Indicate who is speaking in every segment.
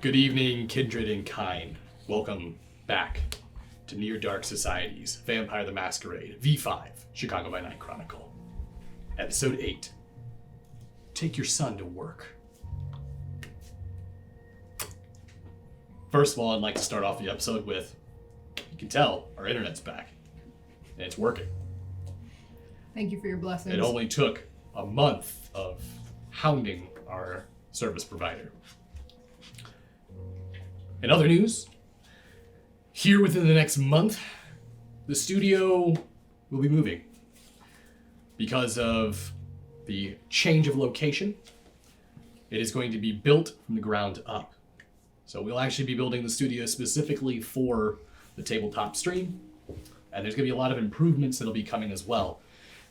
Speaker 1: Good evening, kindred and kind. Welcome back to Near Dark Society's Vampire the Masquerade, V5, Chicago by Night Chronicle. Episode 8. Take your son to work. First of all, I'd like to start off the episode with, you can tell, our internet's back. And it's working.
Speaker 2: Thank you for your blessings.
Speaker 1: It only took a month of hounding our service provider. In other news, here within the next month, the studio will be moving. Because of the change of location, it is going to be built from the ground up. So we'll actually be building the studio specifically for the tabletop stream, and there's going to be a lot of improvements that'll be coming as well.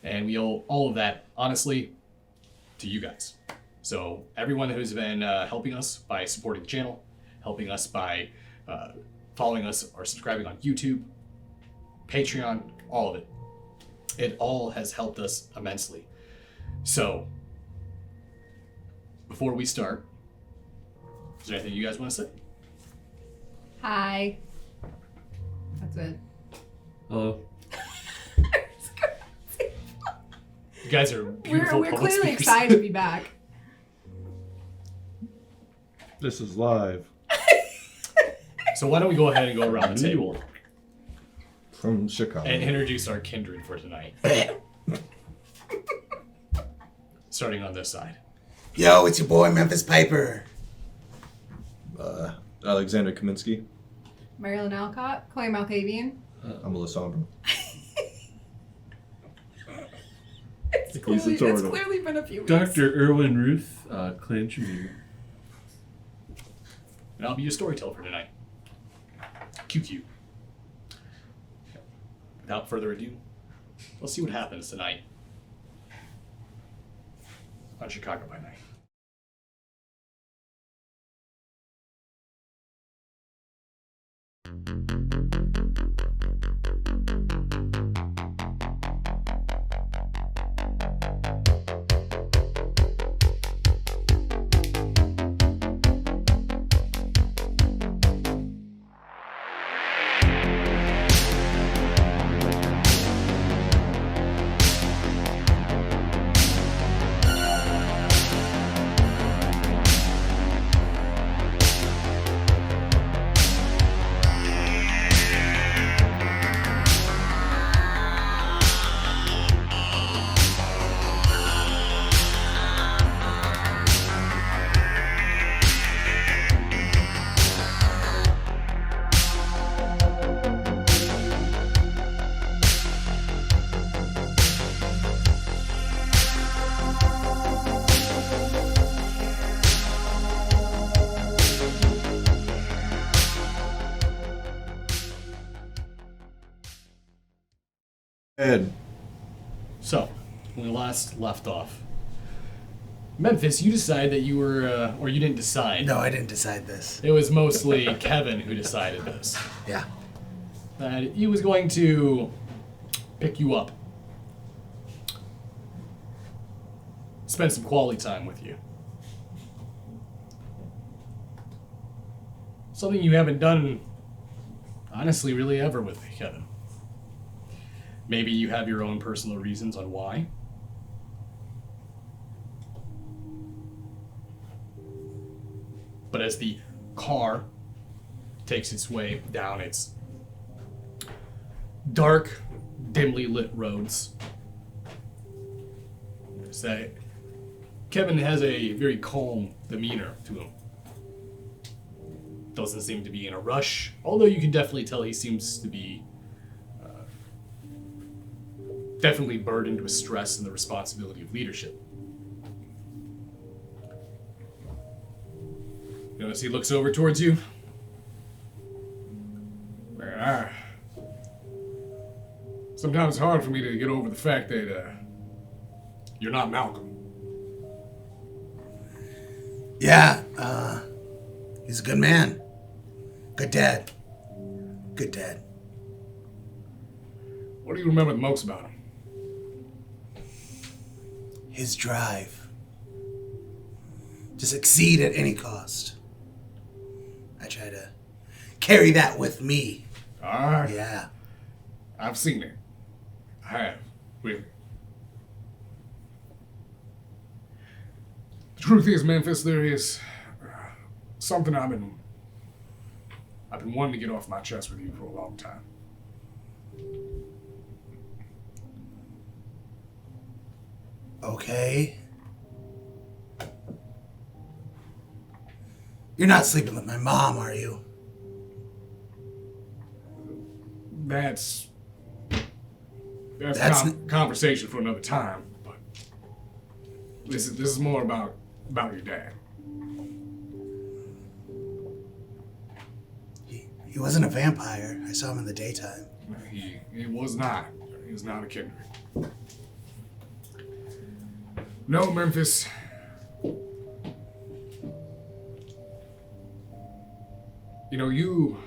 Speaker 1: And we owe all of that, honestly, to you guys. So everyone who's been helping us by supporting the channel, helping us by following us or subscribing on YouTube, Patreon, all of it. It all has helped us immensely. So, before we start, is there anything you guys want to say?
Speaker 2: Hi. That's it.
Speaker 3: Hello.
Speaker 1: You guys are beautiful
Speaker 2: We're
Speaker 1: public
Speaker 2: clearly
Speaker 1: speakers.
Speaker 2: excited to be back.
Speaker 3: This is live
Speaker 1: So why don't we go ahead and go around the table
Speaker 3: from Chicago.
Speaker 1: and introduce our kindred for tonight. Starting on this side.
Speaker 4: Yo, it's your boy Memphis Piper.
Speaker 3: Alexander Kaminsky.
Speaker 2: Marilyn Alcott, Chloe Malkavian.
Speaker 3: I'm Alessandro.
Speaker 2: It's
Speaker 3: He's a turtle.
Speaker 2: clearly been a few weeks.
Speaker 5: Dr. Irwin Ruth, Clan Shamir.
Speaker 1: And I'll be your storyteller for tonight. QQ. Without further ado, let's see what happens tonight on Chicago by Night.
Speaker 3: Ed.
Speaker 1: So, when we last left off, Memphis, you decided that you were, or you didn't decide.
Speaker 4: No, I didn't decide this.
Speaker 1: It was mostly Kevin who decided this.
Speaker 4: Yeah.
Speaker 1: That he was going to pick you up. Spend some quality time with you. Something you haven't done, honestly, really ever with Kevin. Maybe you have your own personal reasons on why. But as the car takes its way down its dark, dimly lit roads, notice that Kevin has a very calm demeanor to him. Doesn't seem to be in a rush, although you can definitely tell he seems to be definitely burdened with stress and the responsibility of leadership. You notice he looks over towards you. Sometimes it's hard for me to get over the fact that you're not Malcolm.
Speaker 4: Yeah, he's a good man. Good dad. Good dad.
Speaker 1: What do you remember the most about him?
Speaker 4: His drive to succeed at any cost. try to carry that with me.
Speaker 6: Alright.
Speaker 4: Yeah.
Speaker 6: I've seen it. I have. Really. The truth is, Memphis, there is something I've been wanting to get off my chest with you for a long time.
Speaker 4: Okay. You're not sleeping with my mom, are you?
Speaker 6: That's
Speaker 4: That's
Speaker 6: conversation for another time, but this is more about your dad.
Speaker 4: He wasn't a vampire. I saw him in the daytime.
Speaker 6: He was not. He was not a kindred. No, Memphis. You know, you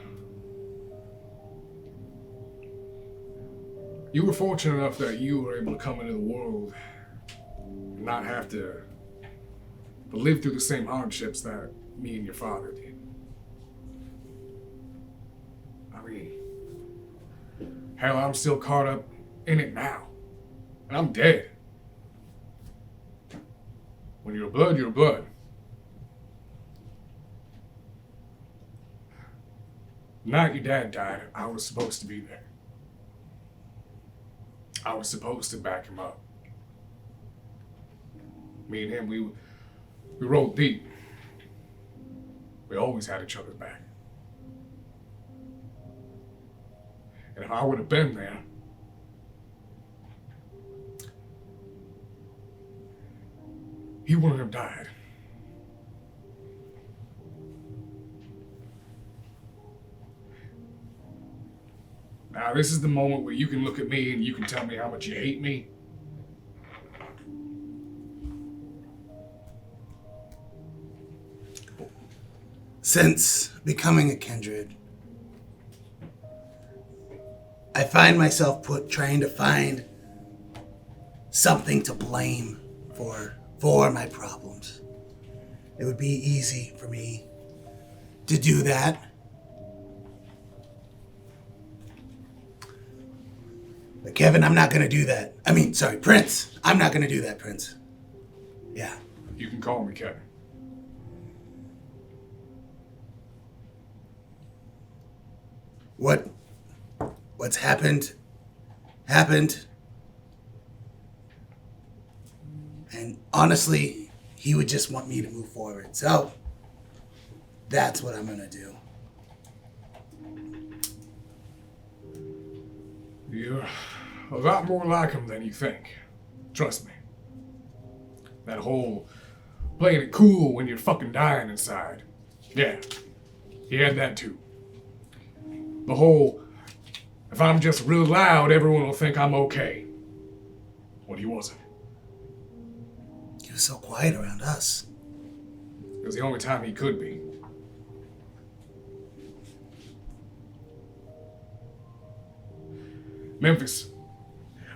Speaker 6: were fortunate enough that you were able to come into the world and not have to live through the same hardships that me and your father did. I mean, hell, I'm still caught up in it now. And I'm dead. When you're blood, you're blood. The night your dad died, I was supposed to be there. I was supposed to back him up. Me and him, we rolled deep. We always had each other's back. And if I would have been there, he wouldn't have died. Now, this is the moment where you can look at me and you can tell me how much you hate me.
Speaker 4: Since becoming a kindred, I find myself trying to find something to blame for my problems. It would be easy for me to do that. But Kevin, I'm not gonna do that. Prince. I'm not gonna do that, Prince. Yeah.
Speaker 6: You can call me Kevin.
Speaker 4: What's happened. And honestly, he would just want me to move forward. So, that's what I'm gonna do.
Speaker 6: You're a lot more like him than you think. Trust me. That whole playing it cool when you're fucking dying inside. Yeah, he had that too. The whole, if I'm just real loud, everyone will think I'm okay. When he wasn't.
Speaker 4: He was so quiet around us.
Speaker 6: It was the only time he could be. Memphis,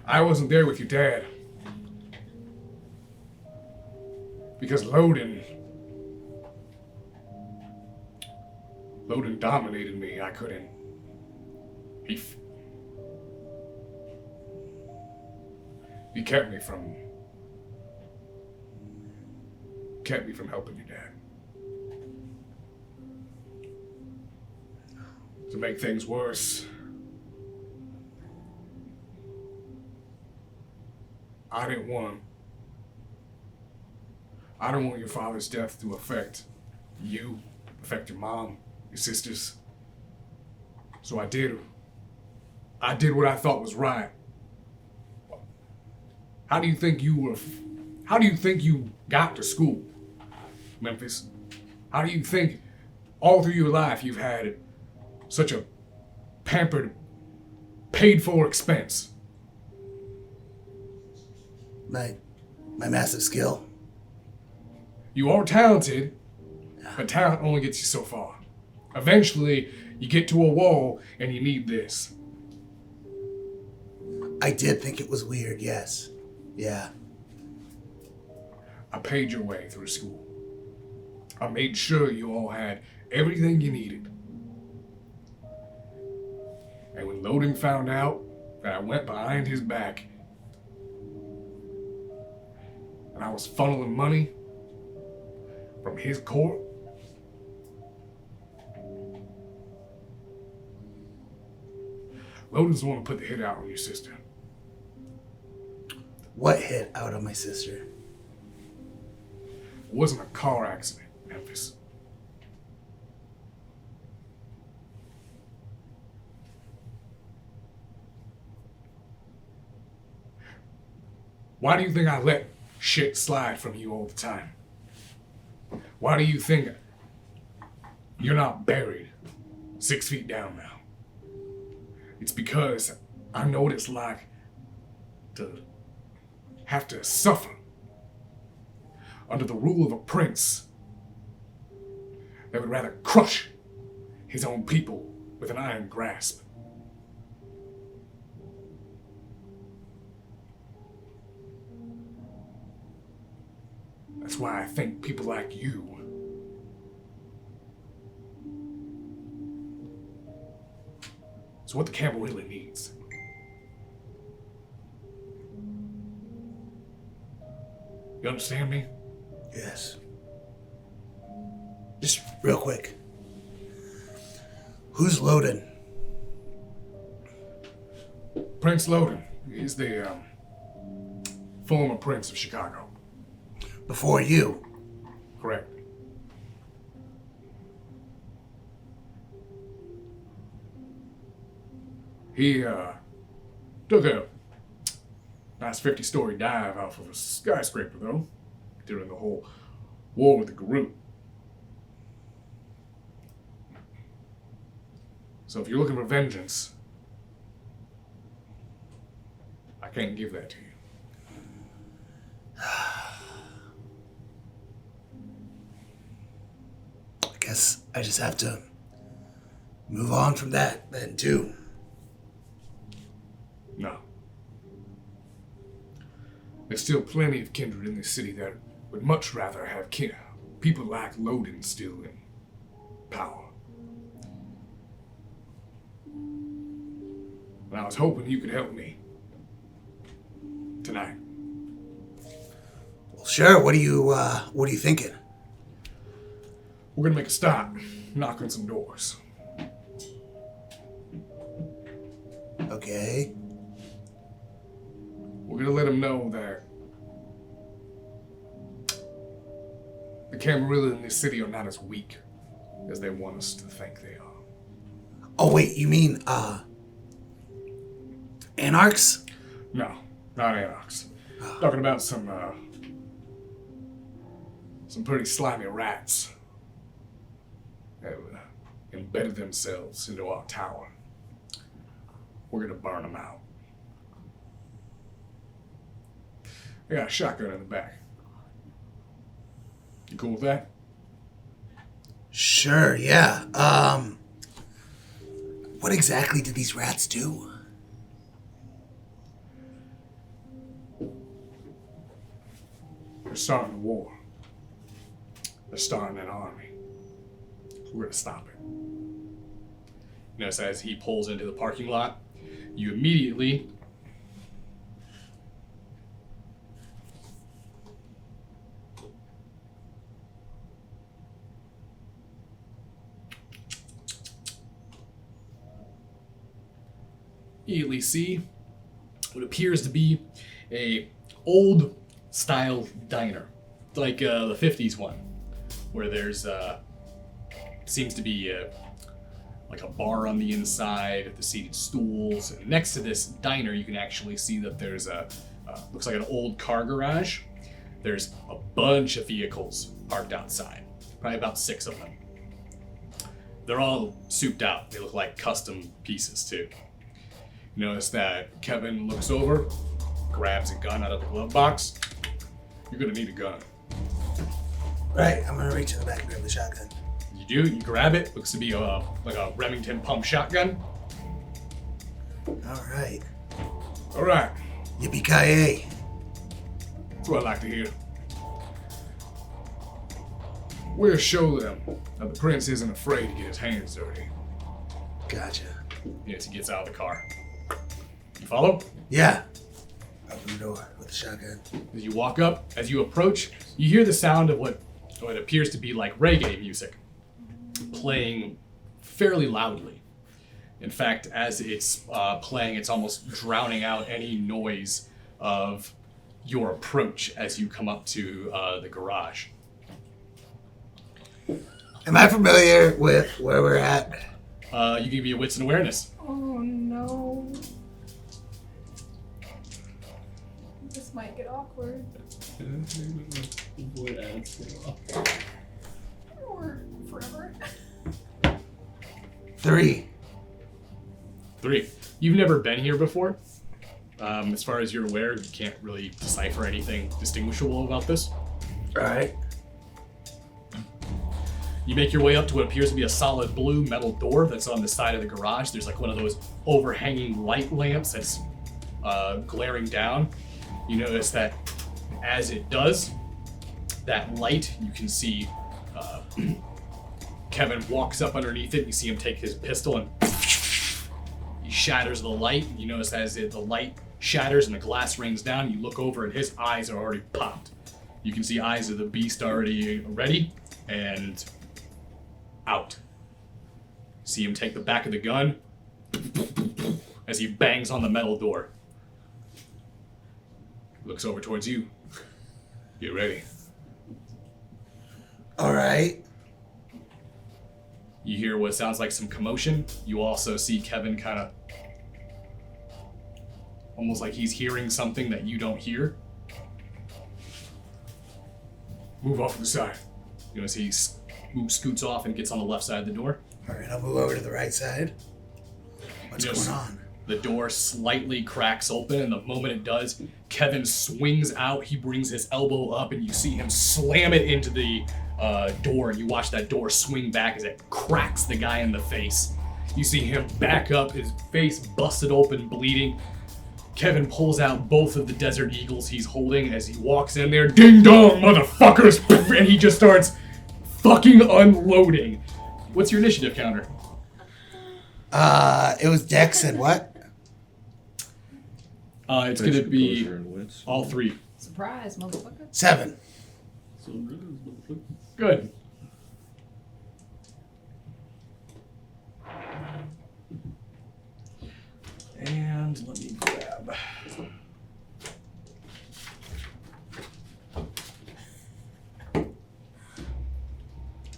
Speaker 6: I wasn't there with your dad. Because Loden dominated me. I couldn't. He kept me from helping your dad. To make things worse, I didn't want your father's death to affect you, affect your mom, your sisters. So I did what I thought was right. How do you think you got to school, Memphis? How do you think all through your life you've had such a pampered, paid for expense?
Speaker 4: My massive skill.
Speaker 6: You are talented, but talent only gets you so far. Eventually, you get to a wall and you need this.
Speaker 4: I did think it was weird, yes. Yeah.
Speaker 6: I paid your way through school. I made sure you all had everything you needed. And when Loden found out that I went behind his back and I was funneling money from his court, Loden's the one who put the hit out on your sister.
Speaker 4: What hit out on my sister?
Speaker 6: It wasn't a car accident, Memphis. Why do you think I let shit slide from you all the time? Why do you think you're not buried 6 feet down now? It's because I know what it's like to have to suffer under the rule of a prince that would rather crush his own people with an iron grasp. That's why I think people like you is what the camp really needs. You understand me?
Speaker 4: Yes. Just real quick. Who's Loden?
Speaker 6: Prince Loden is the former prince of Chicago.
Speaker 4: Before you.
Speaker 6: Correct. He took a nice 50-story dive off of a skyscraper, though, during the whole war with the Garut. So if you're looking for vengeance, I can't give that to you.
Speaker 4: I guess I just have to move on from that then, too.
Speaker 6: No. There's still plenty of kindred in this city that would much rather have people like Loden still in power. And I was hoping you could help me tonight.
Speaker 4: Well, sure. What are you thinking?
Speaker 6: We're gonna make a stop, knock on some doors.
Speaker 4: Okay.
Speaker 6: We're gonna let them know that the Camarilla in this city are not as weak as they want us to think they are.
Speaker 4: Oh, wait, you mean, anarchs?
Speaker 6: No, not anarchs. Talking about some pretty slimy rats that embedded themselves into our tower. We're gonna burn them out. I got a shotgun in the back. You cool with that?
Speaker 4: Sure, yeah. What exactly did these rats do?
Speaker 6: They're starting a war. They're starting an army. We're gonna stop it.
Speaker 1: Notice as he pulls into the parking lot, you immediately see what appears to be a old style diner, like the 50s one, where there's seems to be like a bar on the inside, the seated stools. And next to this diner, you can actually see that there's looks like an old car garage. There's a bunch of vehicles parked outside, probably about 6 of them. They're all souped out. They look like custom pieces too. You notice that Kevin looks over, grabs a gun out of the glove box. You're gonna need a gun.
Speaker 4: Right, I'm gonna reach in the back and grab the shotgun.
Speaker 1: You do, you grab it. Looks to be like a Remington pump shotgun.
Speaker 4: All right.
Speaker 6: All right,
Speaker 4: Yippee-ki-yay.
Speaker 6: that's what I like to hear. We'll show them that the prince isn't afraid to get his hands dirty.
Speaker 4: Gotcha.
Speaker 1: As he gets out of the car. You follow?
Speaker 4: Yeah. Open the door with the shotgun.
Speaker 1: As you walk up, as you approach, you hear the sound of what appears to be like reggae music playing fairly loudly. In fact, as it's playing, it's almost drowning out any noise of your approach as you come up to the garage.
Speaker 4: Am I familiar with where we're at?
Speaker 1: You can give me a wits and awareness.
Speaker 2: Oh no. This might get awkward.
Speaker 5: Avoid asking.
Speaker 2: Or forever.
Speaker 4: 3.
Speaker 1: 3. You've never been here before. As far as you're aware, you can't really decipher anything distinguishable about this.
Speaker 4: Alright.
Speaker 1: You make your way up to what appears to be a solid blue metal door that's on the side of the garage. There's like one of those overhanging light lamps that's glaring down. You notice that as it does, that light, you can see Kevin walks up underneath it. You see him take his pistol and he shatters the light. You notice as the light shatters and the glass rings down, you look over and his eyes are already popped. You can see eyes of the beast already ready and out. See him take the back of the gun as he bangs on the metal door. Looks over towards you. Get ready.
Speaker 4: Alright.
Speaker 1: You hear what sounds like some commotion. You also see Kevin kind of almost like he's hearing something that you don't hear.
Speaker 6: Move off to the side.
Speaker 1: You know, as he scoots off and gets on the left side of the door.
Speaker 4: Alright, I'll move over to the right side. What's
Speaker 1: Yes.
Speaker 4: going on?
Speaker 1: The door slightly cracks open, and the moment it does, Kevin swings out. He brings his elbow up, and you see him slam it into the door, and you watch that door swing back as it cracks the guy in the face. You see him back up, his face busted open, bleeding. Kevin pulls out both of the Desert Eagles he's holding as he walks in there. Ding dong, motherfuckers! And he just starts fucking unloading. What's your initiative counter?
Speaker 4: It was Dex and what?
Speaker 1: It's gonna be
Speaker 3: Composure and wits.
Speaker 1: all 3.
Speaker 2: Surprise, motherfucker.
Speaker 4: 7.
Speaker 5: So good.
Speaker 1: Good. And let me grab.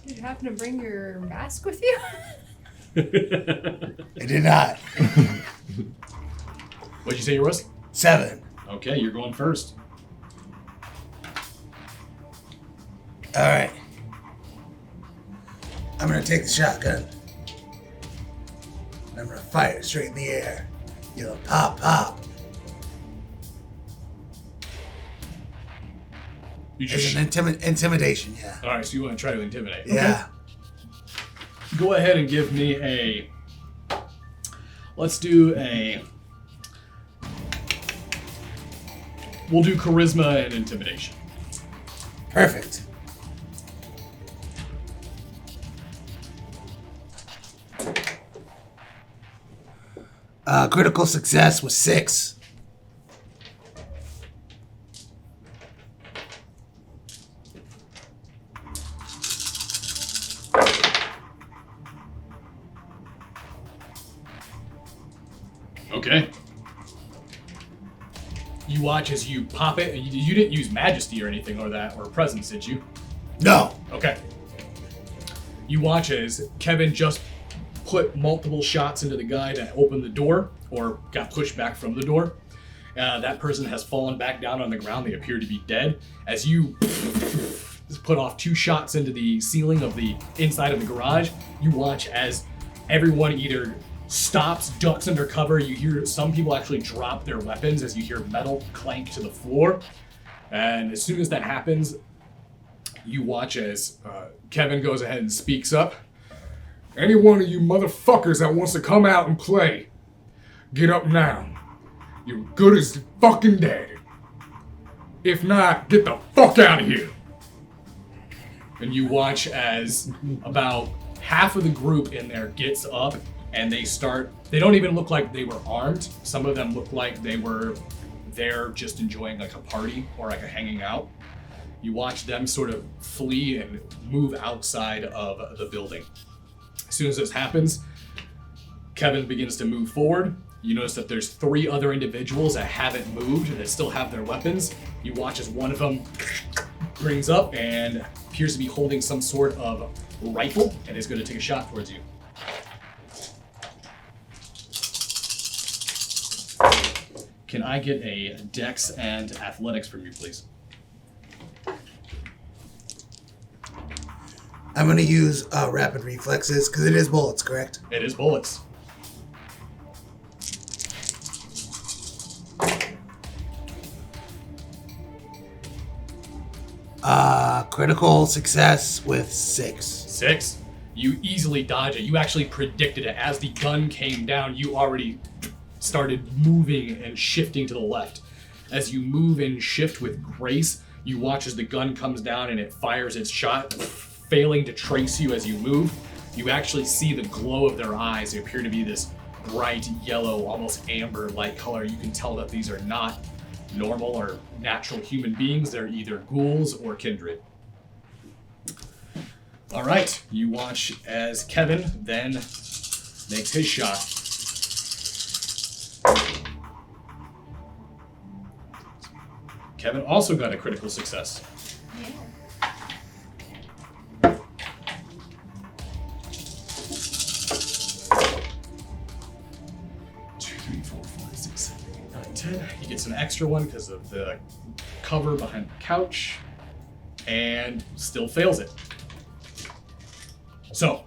Speaker 2: Did you happen to bring your mask with you?
Speaker 4: I did not.
Speaker 1: What'd you say yours was?
Speaker 4: 7.
Speaker 1: Okay, you're going first.
Speaker 4: Alright. I'm gonna take the shotgun. I'm gonna fire it straight in the air. You know, pop, pop.
Speaker 1: You
Speaker 4: It's
Speaker 1: just
Speaker 4: an intimidation, yeah.
Speaker 1: all right. So you want to try to intimidate?
Speaker 4: Yeah.
Speaker 1: Okay. Go ahead and give me a. Let's do a. We'll do charisma and intimidation.
Speaker 4: Perfect. Critical success was 6.
Speaker 1: Okay. You watch as you pop it. You didn't use majesty or anything or that or presence, did you?
Speaker 4: No.
Speaker 1: Okay. You watch as Kevin just put multiple shots into the guy that opened the door or got pushed back from the door. That person has fallen back down on the ground. They appear to be dead. As you put off 2 shots into the ceiling of the inside of the garage, you watch as everyone either stops, ducks under cover. You hear some people actually drop their weapons as you hear metal clank to the floor. And as soon as that happens, you watch as Kevin goes ahead and speaks up.
Speaker 6: Any one of you motherfuckers that wants to come out and play, get up now. You're good as fucking dead. If not, get the fuck out of here.
Speaker 1: and you watch as about half of the group in there gets up and they don't even look like they were armed. Some of them look like they were there just enjoying like a party or like a hanging out. You watch them sort of flee and move outside of the building. As soon as this happens, Kevin begins to move forward. You notice that there's 3 other individuals that haven't moved and that still have their weapons. You watch as one of them brings up and appears to be holding some sort of rifle and is going to take a shot towards you. Can I get a dex and athletics from you, please?
Speaker 4: I'm going to use rapid reflexes because it is bullets, correct?
Speaker 1: It is bullets.
Speaker 4: Critical success with 6.
Speaker 1: 6. You easily dodge it. You actually predicted it. As the gun came down, you already started moving and shifting to the left. As you move and shift with grace, you watch as the gun comes down and it fires its shot, failing to trace you as you move. You actually see the glow of their eyes. They appear to be this bright yellow, almost amber-like color. You can tell that these are not normal or natural human beings. They're either ghouls or kindred. All right, you watch as Kevin then makes his shot. Kevin also got a critical success.
Speaker 2: Yeah.
Speaker 1: 2, 3, 4, 5, 6, 7, 8, 9, 10. He gets an extra one because of the cover behind the couch, and still fails it. So,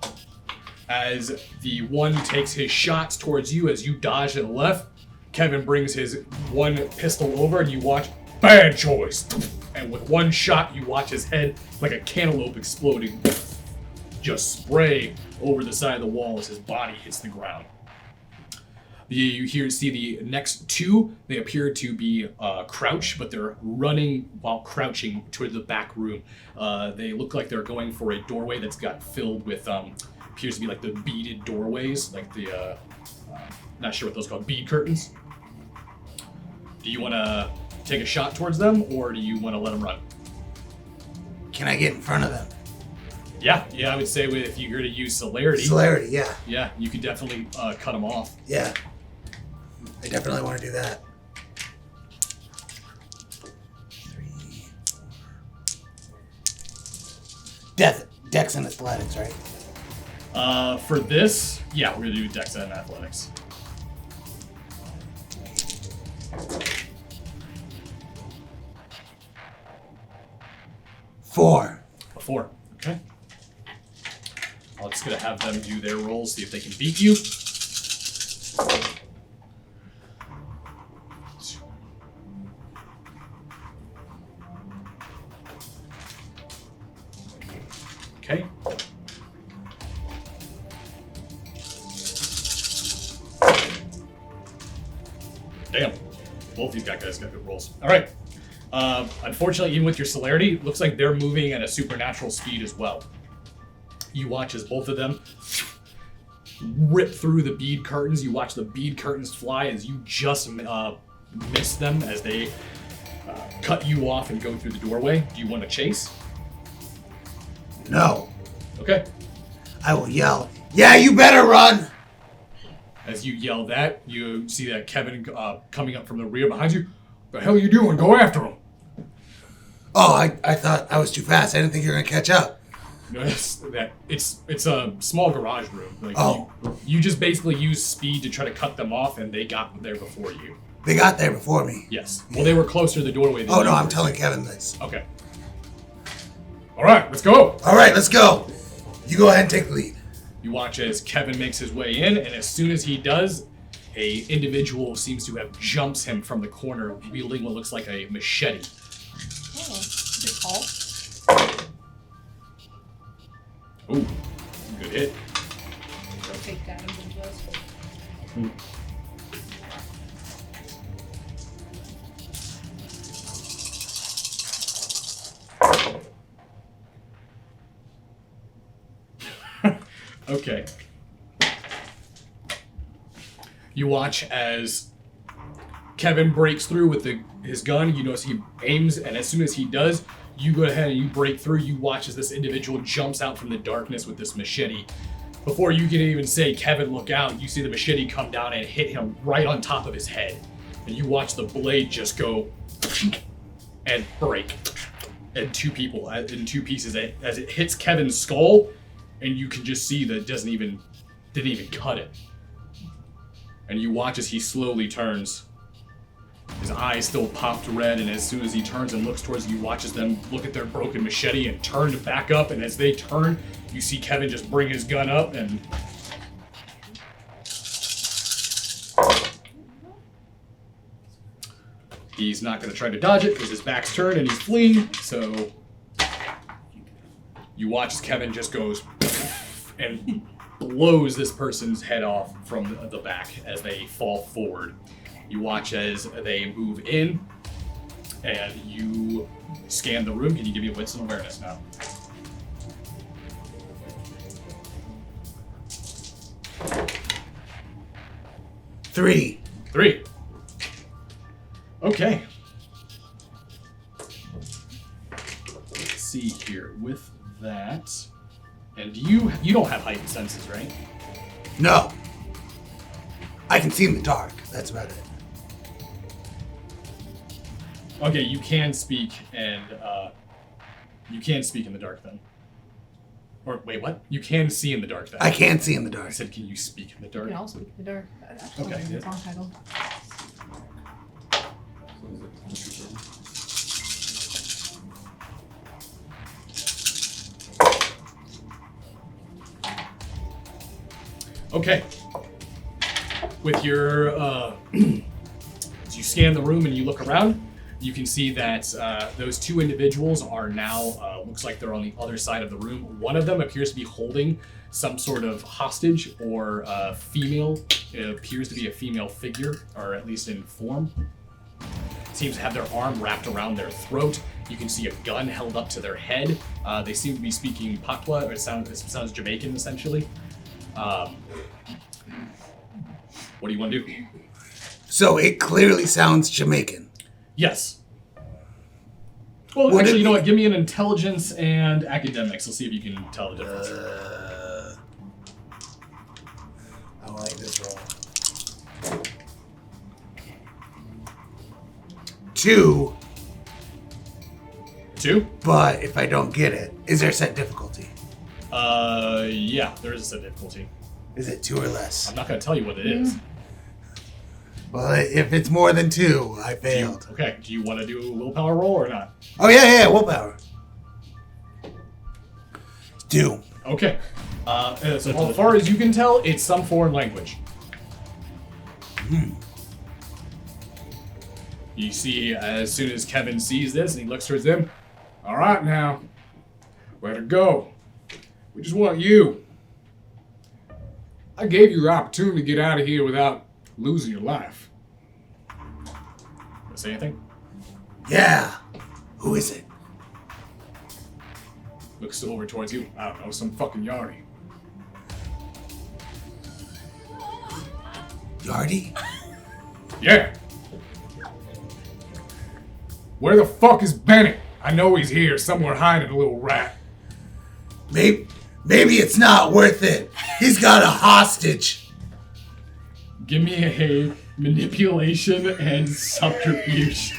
Speaker 1: as the one takes his shots towards you, as you dodge to the left, Kevin brings his one pistol over, and you watch, bad choice. And with one shot, you watch his head like a cantaloupe exploding, just spray over the side of the wall as his body hits the ground. You see the next 2, they appear to be crouch, but they're running while crouching toward the back room. They look like they're going for a doorway that's got filled with, appears to be like the beaded doorways, like the, not sure what those are called, bead curtains. Do you want to take a shot towards them, or do you want to let them run?
Speaker 4: Can I get in front of them?
Speaker 1: Yeah, I would say if you're going to use celerity.
Speaker 4: Celerity, yeah.
Speaker 1: Yeah, you could definitely cut them off.
Speaker 4: Yeah. I definitely want to do that. 3, 4. Dex and athletics, right?
Speaker 1: For this, yeah, we're going to do dex and athletics.
Speaker 4: 4.
Speaker 1: A 4. Okay. I'm just gonna have them do their rolls, see if they can beat you. Okay. Damn. Both these guys got good rolls. All right. Unfortunately, even with your celerity, it looks like they're moving at a supernatural speed as well. You watch as both of them rip through the bead curtains. You watch the bead curtains fly as you just miss them as they cut you off and go through the doorway. Do you want to chase?
Speaker 4: No.
Speaker 1: Okay.
Speaker 4: I will yell, yeah, you better run!
Speaker 1: As you yell that, you see that Kevin coming up from the rear behind you.
Speaker 6: The hell are you doing? Go after him.
Speaker 4: Oh, I thought I was too fast. I didn't think you were going to catch up.
Speaker 1: No, it's a small garage room. Like
Speaker 4: Oh.
Speaker 1: you just basically use speed to try to cut them off, and they got there before you.
Speaker 4: They got there before me.
Speaker 1: Yes. Well, they were closer to the doorway than
Speaker 4: Oh,
Speaker 1: you
Speaker 4: no, I'm
Speaker 1: were.
Speaker 4: telling Kevin this.
Speaker 1: Okay.
Speaker 6: All right, let's go.
Speaker 4: All right, let's go. You go ahead and take the lead.
Speaker 1: You watch as Kevin makes his way in, and as soon as he does, a individual seems to have jumps him from the corner, wielding what looks like a machete.
Speaker 2: Oh, good call.
Speaker 1: Ooh, good hit.
Speaker 2: Don't take damage into those.
Speaker 1: Okay. You watch as Kevin breaks through with his gun. You notice he aims, and as soon as he does, you go ahead and you break through. You watch as this individual jumps out from the darkness with this machete. Before you can even say, Kevin, look out, you see the machete come down and hit him right on top of his head. And you watch the blade just go and break in two pieces as it hits Kevin's skull, and you can just see that it didn't even cut it. And you watch as he slowly turns. His eyes still popped red, and as soon as he turns and looks towards you, watches them look at their broken machete and turn back up, and as they turn, you see Kevin just bring his gun up and... He's not going to try to dodge it because his back's turned and he's fleeing, so... You watch as Kevin just goes and blows this person's head off from the back as they fall forward. You watch as they move in, and you scan the room. Can you give me a wits and awareness now?
Speaker 4: Three.
Speaker 1: Okay. Let's see here. With that, and you don't have heightened senses, right?
Speaker 4: No. I can see in the dark. That's about it.
Speaker 1: Okay, you can speak, and you can speak in the dark then. Or wait, what? You can see in the dark then.
Speaker 4: I can see in the
Speaker 1: I
Speaker 4: dark.
Speaker 1: said, can you speak in the
Speaker 2: You
Speaker 1: dark?
Speaker 2: can also speak in the dark. That's
Speaker 1: Okay,
Speaker 2: the
Speaker 1: yeah.
Speaker 2: song title.
Speaker 1: Okay. With your, as you scan the room and you look around, you can see that those two individuals are now, looks like they're on the other side of the room. One of them appears to be holding some sort of hostage or female. It appears to be a female figure, or at least in form. Seems to have their arm wrapped around their throat. You can see a gun held up to their head. They seem to be speaking patois, or it sounds Jamaican, essentially. What do you want to do?
Speaker 4: So it clearly sounds Jamaican.
Speaker 1: Yes. Well,
Speaker 4: Would
Speaker 1: actually,
Speaker 4: it
Speaker 1: you know
Speaker 4: be-
Speaker 1: what? Give me an intelligence and academics. Let's see if you can tell the difference.
Speaker 4: I don't like this roll. 2,
Speaker 1: 2?
Speaker 4: but if I don't get it, is there a set difficulty?
Speaker 1: Yeah, there is a set difficulty.
Speaker 4: Is it 2 or less?
Speaker 1: I'm not going to tell you what it is.
Speaker 4: Well, if it's more than 2, I failed.
Speaker 1: Okay, do you want to do a willpower roll or not?
Speaker 4: Oh, yeah, willpower. 2.
Speaker 1: Okay. So as far as you can tell, it's some foreign language. You see, as soon as Kevin sees this and he looks towards them,
Speaker 6: All right now. Way to go. We just want you. I gave you the opportunity to get out of here without losing your life.
Speaker 1: say anything?
Speaker 4: Yeah. Who is it?
Speaker 1: Looks over towards you.
Speaker 6: I don't know, some fucking yardie.
Speaker 4: Yardy?
Speaker 6: Yeah. Where the fuck is Bennett? I know he's here, somewhere hiding, a little rat.
Speaker 4: Maybe it's not worth it. He's got a hostage.
Speaker 1: Give me a manipulation and subterfuge.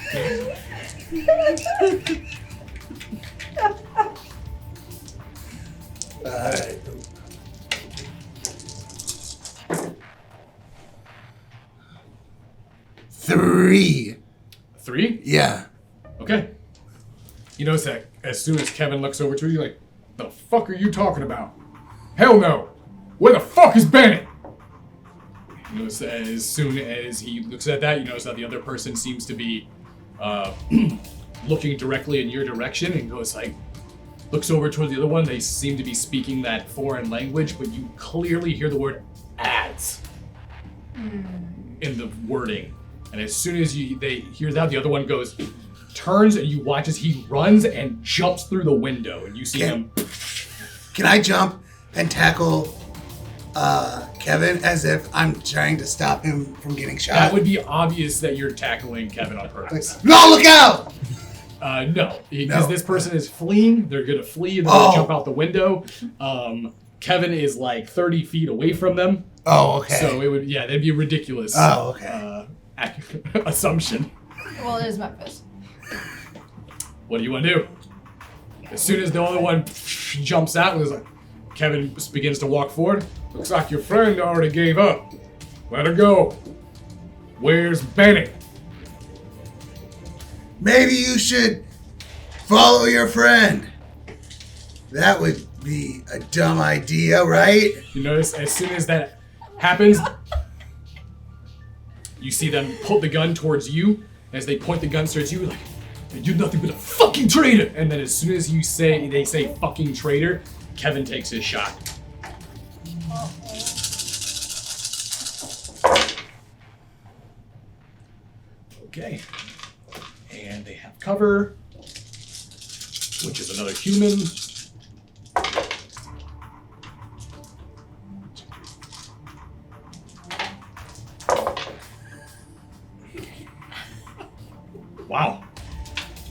Speaker 4: Alright. Three.
Speaker 1: 3?
Speaker 4: Yeah.
Speaker 1: Okay.
Speaker 6: You notice that as soon as Kevin looks over to you, like, the fuck are you talking about? Hell no. Where the fuck is Bennett?
Speaker 1: You notice that as soon as he looks at that, you notice that the other person seems to be looking directly in your direction and goes like, looks over towards the other one. They seem to be speaking that foreign language, but you clearly hear the word ads in the wording. And as soon as they hear that, the other one goes, turns, and you watch as he runs and jumps through the window. And you see him.
Speaker 4: Can I jump and tackle Kevin, as if I'm trying to stop him from getting shot.
Speaker 1: That would be obvious that you're tackling Kevin on purpose.
Speaker 4: No, look out!
Speaker 1: No, because
Speaker 4: No.
Speaker 1: this person is fleeing. They're gonna flee. They're gonna
Speaker 4: Oh.
Speaker 1: jump out the window. Kevin is like 30 feet away from them.
Speaker 4: Oh, okay.
Speaker 1: So it would, that'd be a ridiculous
Speaker 4: Oh, okay.
Speaker 1: assumption.
Speaker 2: Well, it is Memphis.
Speaker 1: What do you want to do? As soon as the other one jumps out, and Kevin begins to walk forward.
Speaker 6: Looks like your friend already gave up. Let her go. Where's Bennett?
Speaker 4: Maybe you should follow your friend. That would be a dumb idea, right?
Speaker 1: You notice as soon as that happens, you see them pull the gun towards you. As they point the gun towards you, like, you're nothing but a fucking traitor. And then as soon as they say fucking traitor, Kevin takes his shot. Okay. And they have cover, which is another human. Wow.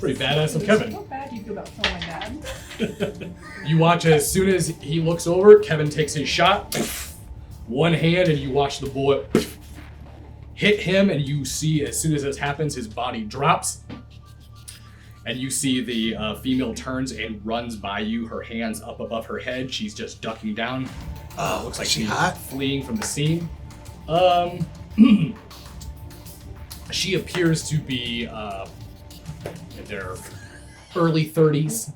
Speaker 1: Pretty badass of Kevin.
Speaker 2: How bad do you feel about killing my dad?
Speaker 1: You watch as soon as he looks over, Kevin takes his shot. One hand, and you watch the bullet hit him, and you see as soon as this happens, his body drops. And you see the female turns and runs by you, her hands up above her head. She's just ducking down. Looks like
Speaker 4: she
Speaker 1: she's
Speaker 4: hot?
Speaker 1: fleeing from the scene. She appears to be in their early 30s.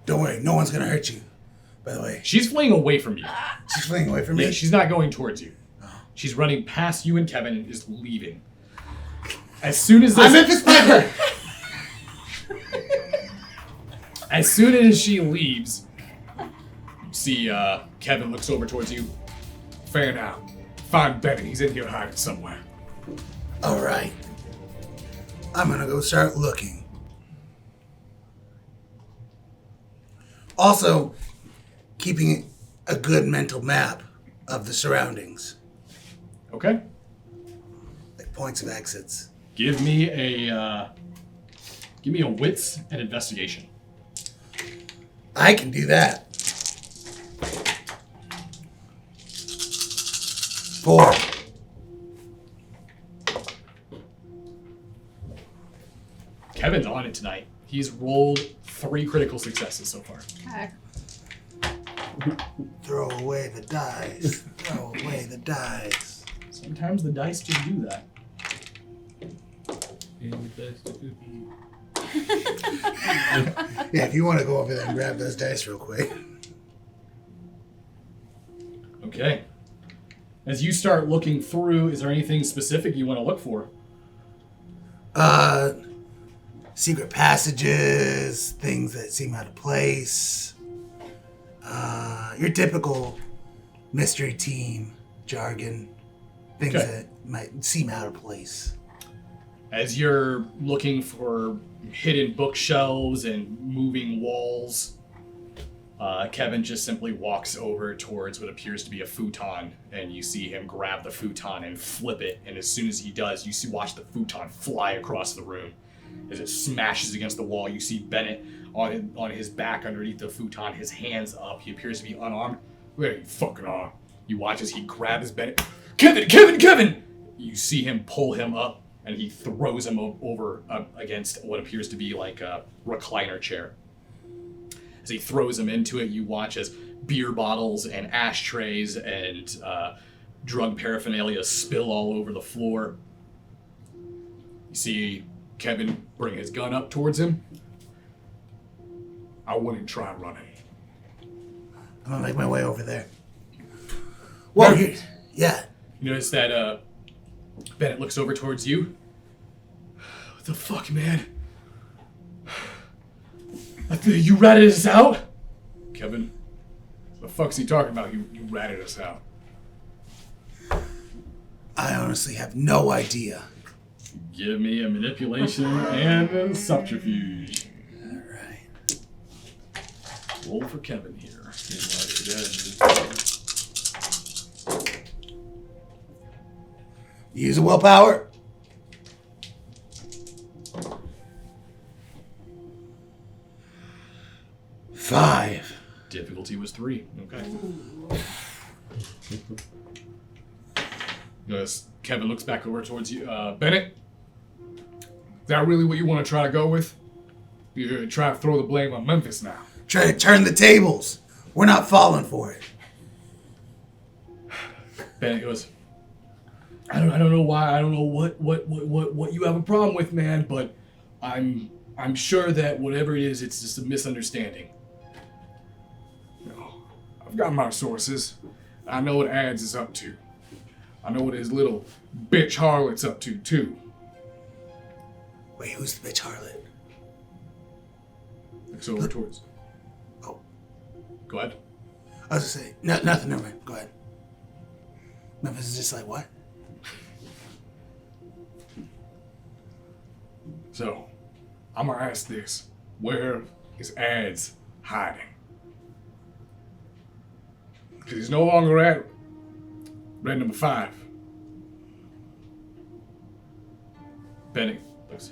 Speaker 4: Don't worry, no one's gonna hurt you. By the way,
Speaker 1: She's fleeing away from you.
Speaker 4: she's fleeing away from me.
Speaker 1: Yeah, she's not going towards you. She's running past you and Kevin and is leaving. As soon as
Speaker 4: I'm
Speaker 1: this,
Speaker 4: Memphis Piper.
Speaker 1: as soon as she leaves, you see Kevin looks over towards you.
Speaker 6: Fan out. Find Bennett. He's in here hiding somewhere.
Speaker 4: All right, I'm gonna go start looking. Also, keeping a good mental map of the surroundings,
Speaker 1: Okay.
Speaker 4: like points of exits.
Speaker 1: Give me a wits and investigation.
Speaker 4: I can do that. 4.
Speaker 1: Kevin's on it tonight. He's rolled 3 critical successes so far.
Speaker 2: Heck.
Speaker 4: Throw away the dice. Throw away the dice.
Speaker 1: Sometimes the dice just do that.
Speaker 5: And that's the cookie.
Speaker 4: Yeah, if you want to go over there and grab those dice real quick.
Speaker 1: Okay. As you start looking through, is there anything specific you want to look for?
Speaker 4: Secret passages, things that seem out of place. Your typical mystery team jargon, things
Speaker 1: Okay.
Speaker 4: that might seem out of place.
Speaker 1: As you're looking for hidden bookshelves and moving walls, Kevin just simply walks over towards what appears to be a futon, and you see him grab the futon and flip it, and as soon as he does, you watch the futon fly across the room. As it smashes against the wall, you see Bennett on his back underneath the futon, his hands up. He appears to be unarmed.
Speaker 6: Where you fucking are?
Speaker 1: You watch as he grabs Bennett. Kevin! You see him pull him up, and he throws him over against what appears to be like a recliner chair. As he throws him into it, you watch as beer bottles and ashtrays and drug paraphernalia spill all over the floor. You see Kevin bring his gun up towards him.
Speaker 6: I wouldn't try running.
Speaker 4: I'm gonna make my way over there. Whoa, here. Yeah.
Speaker 1: You notice that Bennett looks over towards you. What the fuck, man? You ratted us out?
Speaker 6: Kevin, the fuck's he talking about? You ratted us out.
Speaker 4: I honestly have no idea.
Speaker 1: Give me a manipulation and a subterfuge.
Speaker 4: Alright.
Speaker 1: Roll for Kevin here.
Speaker 4: Use a willpower. Five.
Speaker 1: Difficulty was 3. Okay. Notice Kevin looks back over towards you.
Speaker 6: Bennett? Is that really what you want to try to go with? You're trying to throw the blame on Memphis now.
Speaker 4: Try to turn the tables. We're not falling for it.
Speaker 1: Bennett goes, I don't know why. I don't know what you have a problem with, man. But I'm sure that whatever it is, it's just a misunderstanding.
Speaker 6: No, I've got my sources. I know what Ads is up to. I know what his little bitch harlot's up to, too.
Speaker 4: Wait, who's the bitch harlot?
Speaker 1: Looks over towards.
Speaker 4: Oh,
Speaker 1: Go ahead.
Speaker 4: I was gonna say, nothing, never mind. Go ahead. Memphis is just like, what?
Speaker 6: So, I'm gonna ask this. Where is Ads hiding? Because he's no longer at red number 5.
Speaker 1: Bennett looks.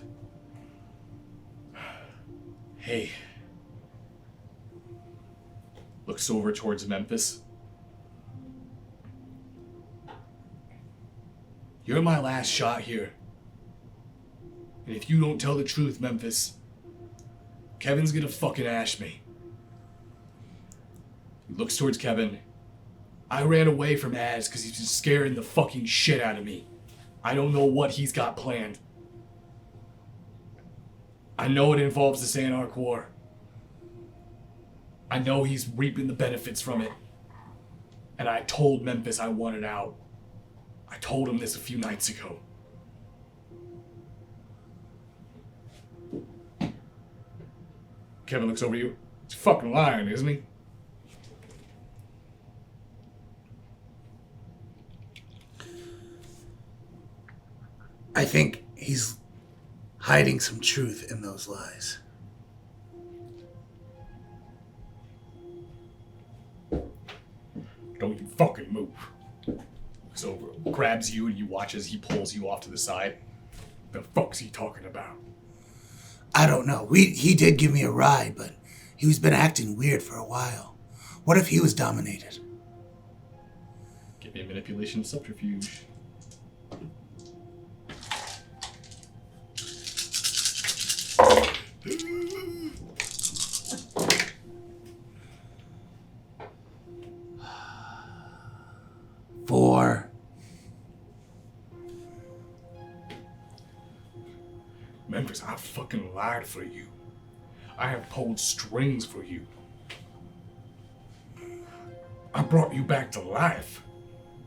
Speaker 1: Hey. Looks over towards Memphis. You're my last shot here. And if you don't tell the truth, Memphis, Kevin's gonna fucking ash me. He looks towards Kevin. I ran away from Az because he's just scaring the fucking shit out of me. I don't know what he's got planned. I know it involves the Sanark War. I know he's reaping the benefits from it. And I told Memphis I wanted out. I told him this a few nights ago.
Speaker 6: Kevin looks over you. He's fucking lying, isn't he?
Speaker 4: I think he's hiding some truth in those lies.
Speaker 1: Don't you fucking move. Looks over, grabs you, and you watch as he pulls you off to the side.
Speaker 6: The fuck's he talking about?
Speaker 4: I don't know. He did give me a ride, but he's been acting weird for a while. What if he was dominated?
Speaker 1: Give me a manipulation subterfuge.
Speaker 4: Four.
Speaker 6: Memphis, I fucking lied for you. I have pulled strings for you. I brought you back to life.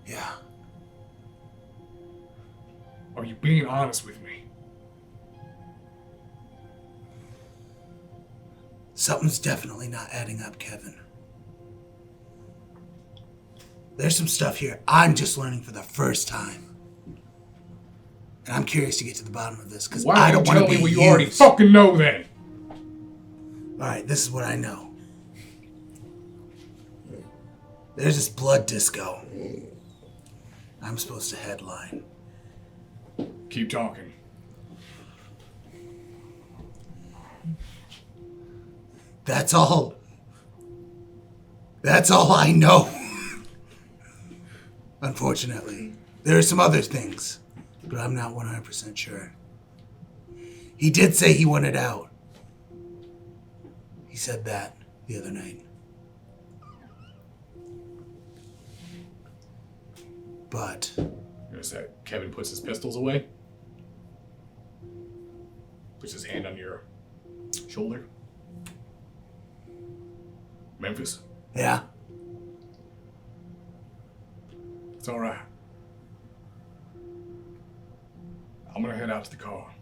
Speaker 4: Yeah.
Speaker 6: Are you being honest with me?
Speaker 4: Something's definitely not adding up, Kevin. There's some stuff here I'm just learning for the first time. And I'm curious to get to the bottom of this, because
Speaker 6: Why
Speaker 4: I
Speaker 6: don't
Speaker 4: don't
Speaker 6: you
Speaker 4: want
Speaker 6: tell
Speaker 4: to
Speaker 6: me
Speaker 4: be
Speaker 6: what you already
Speaker 4: used.
Speaker 6: fucking know then?
Speaker 4: Alright, this is what I know. There's this blood disco. I'm supposed to headline.
Speaker 6: Keep talking.
Speaker 4: That's all. That's all I know. Unfortunately. There are some other things, but I'm not 100% sure. He did say he wanted out. He said that the other night. But
Speaker 1: Notice that Kevin puts his pistols away. Puts his hand on your shoulder. Memphis,
Speaker 4: yeah,
Speaker 6: It's alright. I'm gonna head out to the car.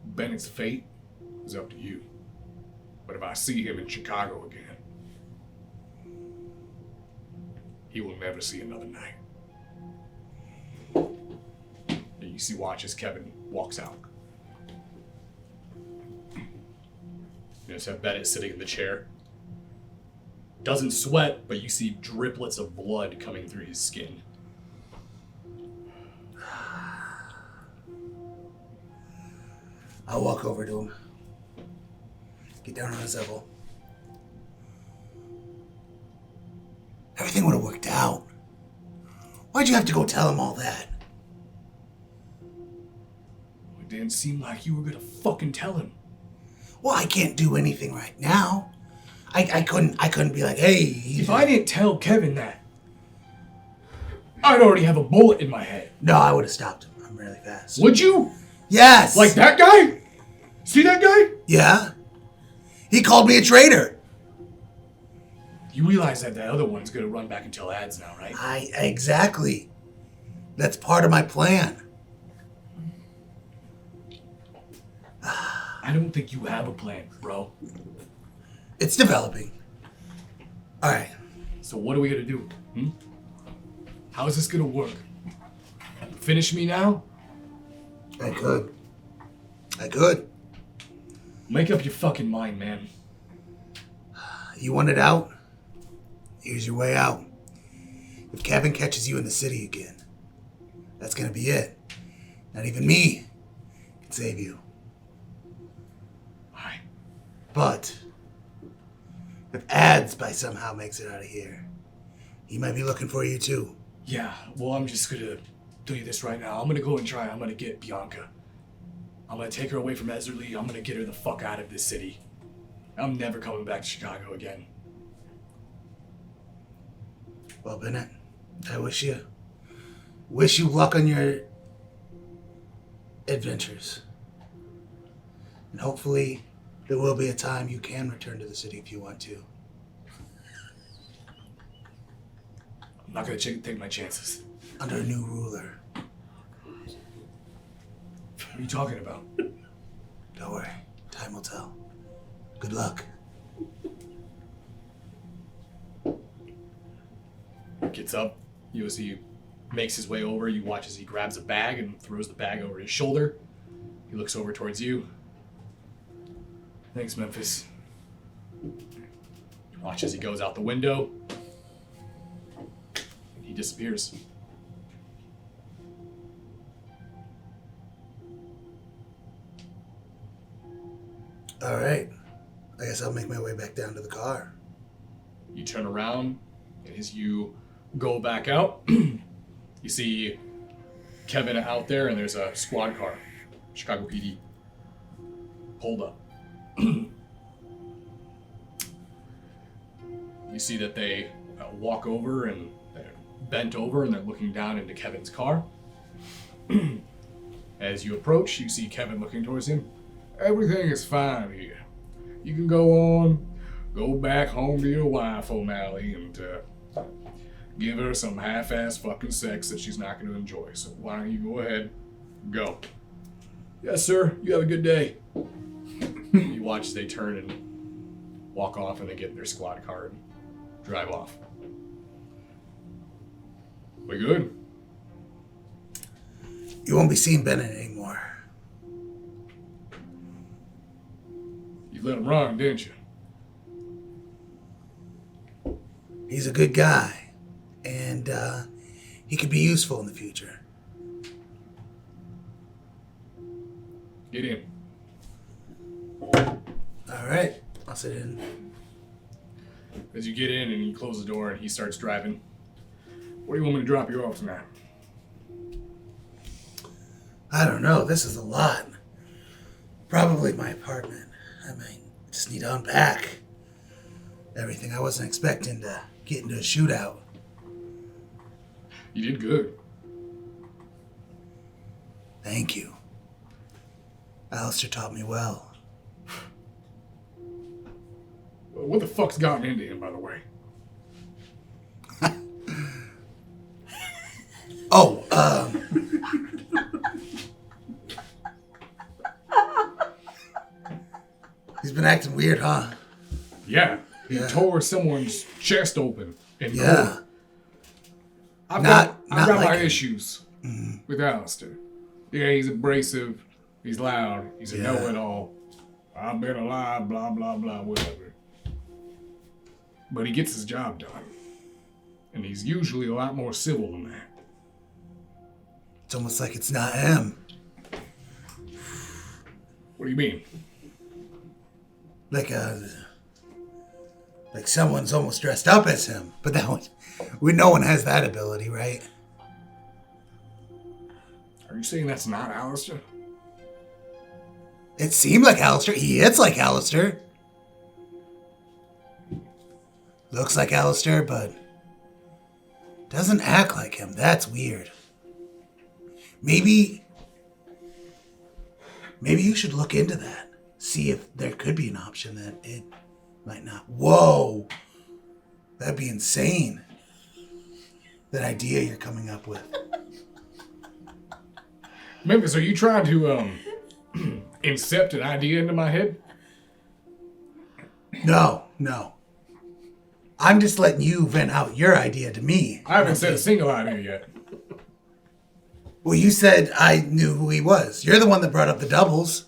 Speaker 6: Bennett's fate is up to you. But if I see him in Chicago again, he will never see another night. And you watch as Kevin walks out. You just have Bennett sitting in the chair. Doesn't sweat, but you see driplets of blood coming through his skin.
Speaker 4: I'll walk over to him. Get down on his level. Everything would have worked out. Why'd you have to go tell him all that?
Speaker 1: It didn't seem like you were gonna fucking tell him.
Speaker 4: Well, I can't do anything right now. I couldn't be like, hey.
Speaker 1: If I didn't tell Kevin that, I'd already have a bullet in my head.
Speaker 4: No, I would have stopped him. I'm really fast.
Speaker 1: Would you?
Speaker 4: Yes.
Speaker 1: Like that guy? See that guy?
Speaker 4: Yeah. He called me a traitor.
Speaker 1: You realize that other one's gonna run back and tell ads now, right?
Speaker 4: Exactly. That's part of my plan.
Speaker 1: I don't think you have a plan, bro.
Speaker 4: It's developing. All right.
Speaker 1: So what are we gonna do? How is this gonna work? Finish me now?
Speaker 4: I could.
Speaker 1: Make up your fucking mind, man.
Speaker 4: You want it out? Here's your way out. If Kevin catches you in the city again, that's gonna be it. Not even me can save you.
Speaker 1: Alright.
Speaker 4: But if Ads by somehow makes it out of here, he might be looking for you too.
Speaker 1: Yeah, well, I'm just gonna tell you this right now. I'm gonna go and try. I'm gonna get Bianca. I'm gonna take her away from Ezerly. I'm gonna get her the fuck out of this city. I'm never coming back to Chicago again.
Speaker 4: Well, Bennett, I wish you luck on your adventures. And hopefully there will be a time you can return to the city if you want to.
Speaker 1: I'm not gonna take my chances.
Speaker 4: Under a new ruler.
Speaker 1: What are you talking about?
Speaker 4: Don't worry. Time will tell. Good luck.
Speaker 1: Gets up. You as he makes his way over, you watch as he grabs a bag and throws the bag over his shoulder. He looks over towards you. Thanks, Memphis. Watch as he goes out the window. He disappears.
Speaker 4: All right. I guess I'll make my way back down to the car.
Speaker 1: You turn around, and as you go back out, you see Kevin out there, and there's a squad car, Chicago PD, pulled up. You see that they walk over, and they're bent over, and they're looking down into Kevin's car. As you approach, you see Kevin looking towards him.
Speaker 6: Everything is fine here. You can go back home to your wife, O'Malley, and give her some half-ass fucking sex that she's not going to enjoy. So why don't you go ahead, go.
Speaker 1: Yes, sir. You have a good day. You watch as they turn and walk off, and they get in their squad car and drive off.
Speaker 6: We good?
Speaker 4: You won't be seeing Bennett anymore.
Speaker 6: You let him run, didn't you?
Speaker 4: He's a good guy, and he could be useful in the future.
Speaker 6: Get in.
Speaker 4: All right, I'll sit in.
Speaker 1: As you get in and you close the door and he starts driving. Where do you want me to drop you off tonight?
Speaker 4: I don't know, this is a lot. Probably my apartment. I might just need to unpack everything. I wasn't expecting to get into a shootout.
Speaker 6: You did good.
Speaker 4: Thank you. Alistair taught me well.
Speaker 6: What the fuck's gotten into him, by the way?
Speaker 4: Oh, he's been acting weird, huh?
Speaker 6: Yeah. He
Speaker 4: Yeah.
Speaker 6: tore someone's chest open in
Speaker 4: Yeah.
Speaker 6: court. I've
Speaker 4: Not
Speaker 6: got
Speaker 4: like
Speaker 6: my
Speaker 4: him.
Speaker 6: issues with Alistair. Yeah, he's abrasive. He's loud. He's a
Speaker 4: Yeah.
Speaker 6: know-it-all. I've been alive, blah, blah, blah, whatever. But he gets his job done. And he's usually a lot more civil than that.
Speaker 4: It's almost like it's not him.
Speaker 6: What do you mean?
Speaker 4: Like someone's almost dressed up as him. But that one, no one has that ability, right?
Speaker 6: Are you saying that's not Alistair?
Speaker 4: It seemed like Alistair. He hits like Alistair. Looks like Alistair, but doesn't act like him. That's weird. Maybe you should look into that. See if there could be an option that it might not. Whoa! That'd be insane. That idea you're coming up with.
Speaker 6: Memphis, are you trying to incept an idea into my head?
Speaker 4: No. I'm just letting you vent out your idea to me.
Speaker 6: I haven't said a single idea yet.
Speaker 4: Well, you said I knew who he was. You're the one that brought up the doubles.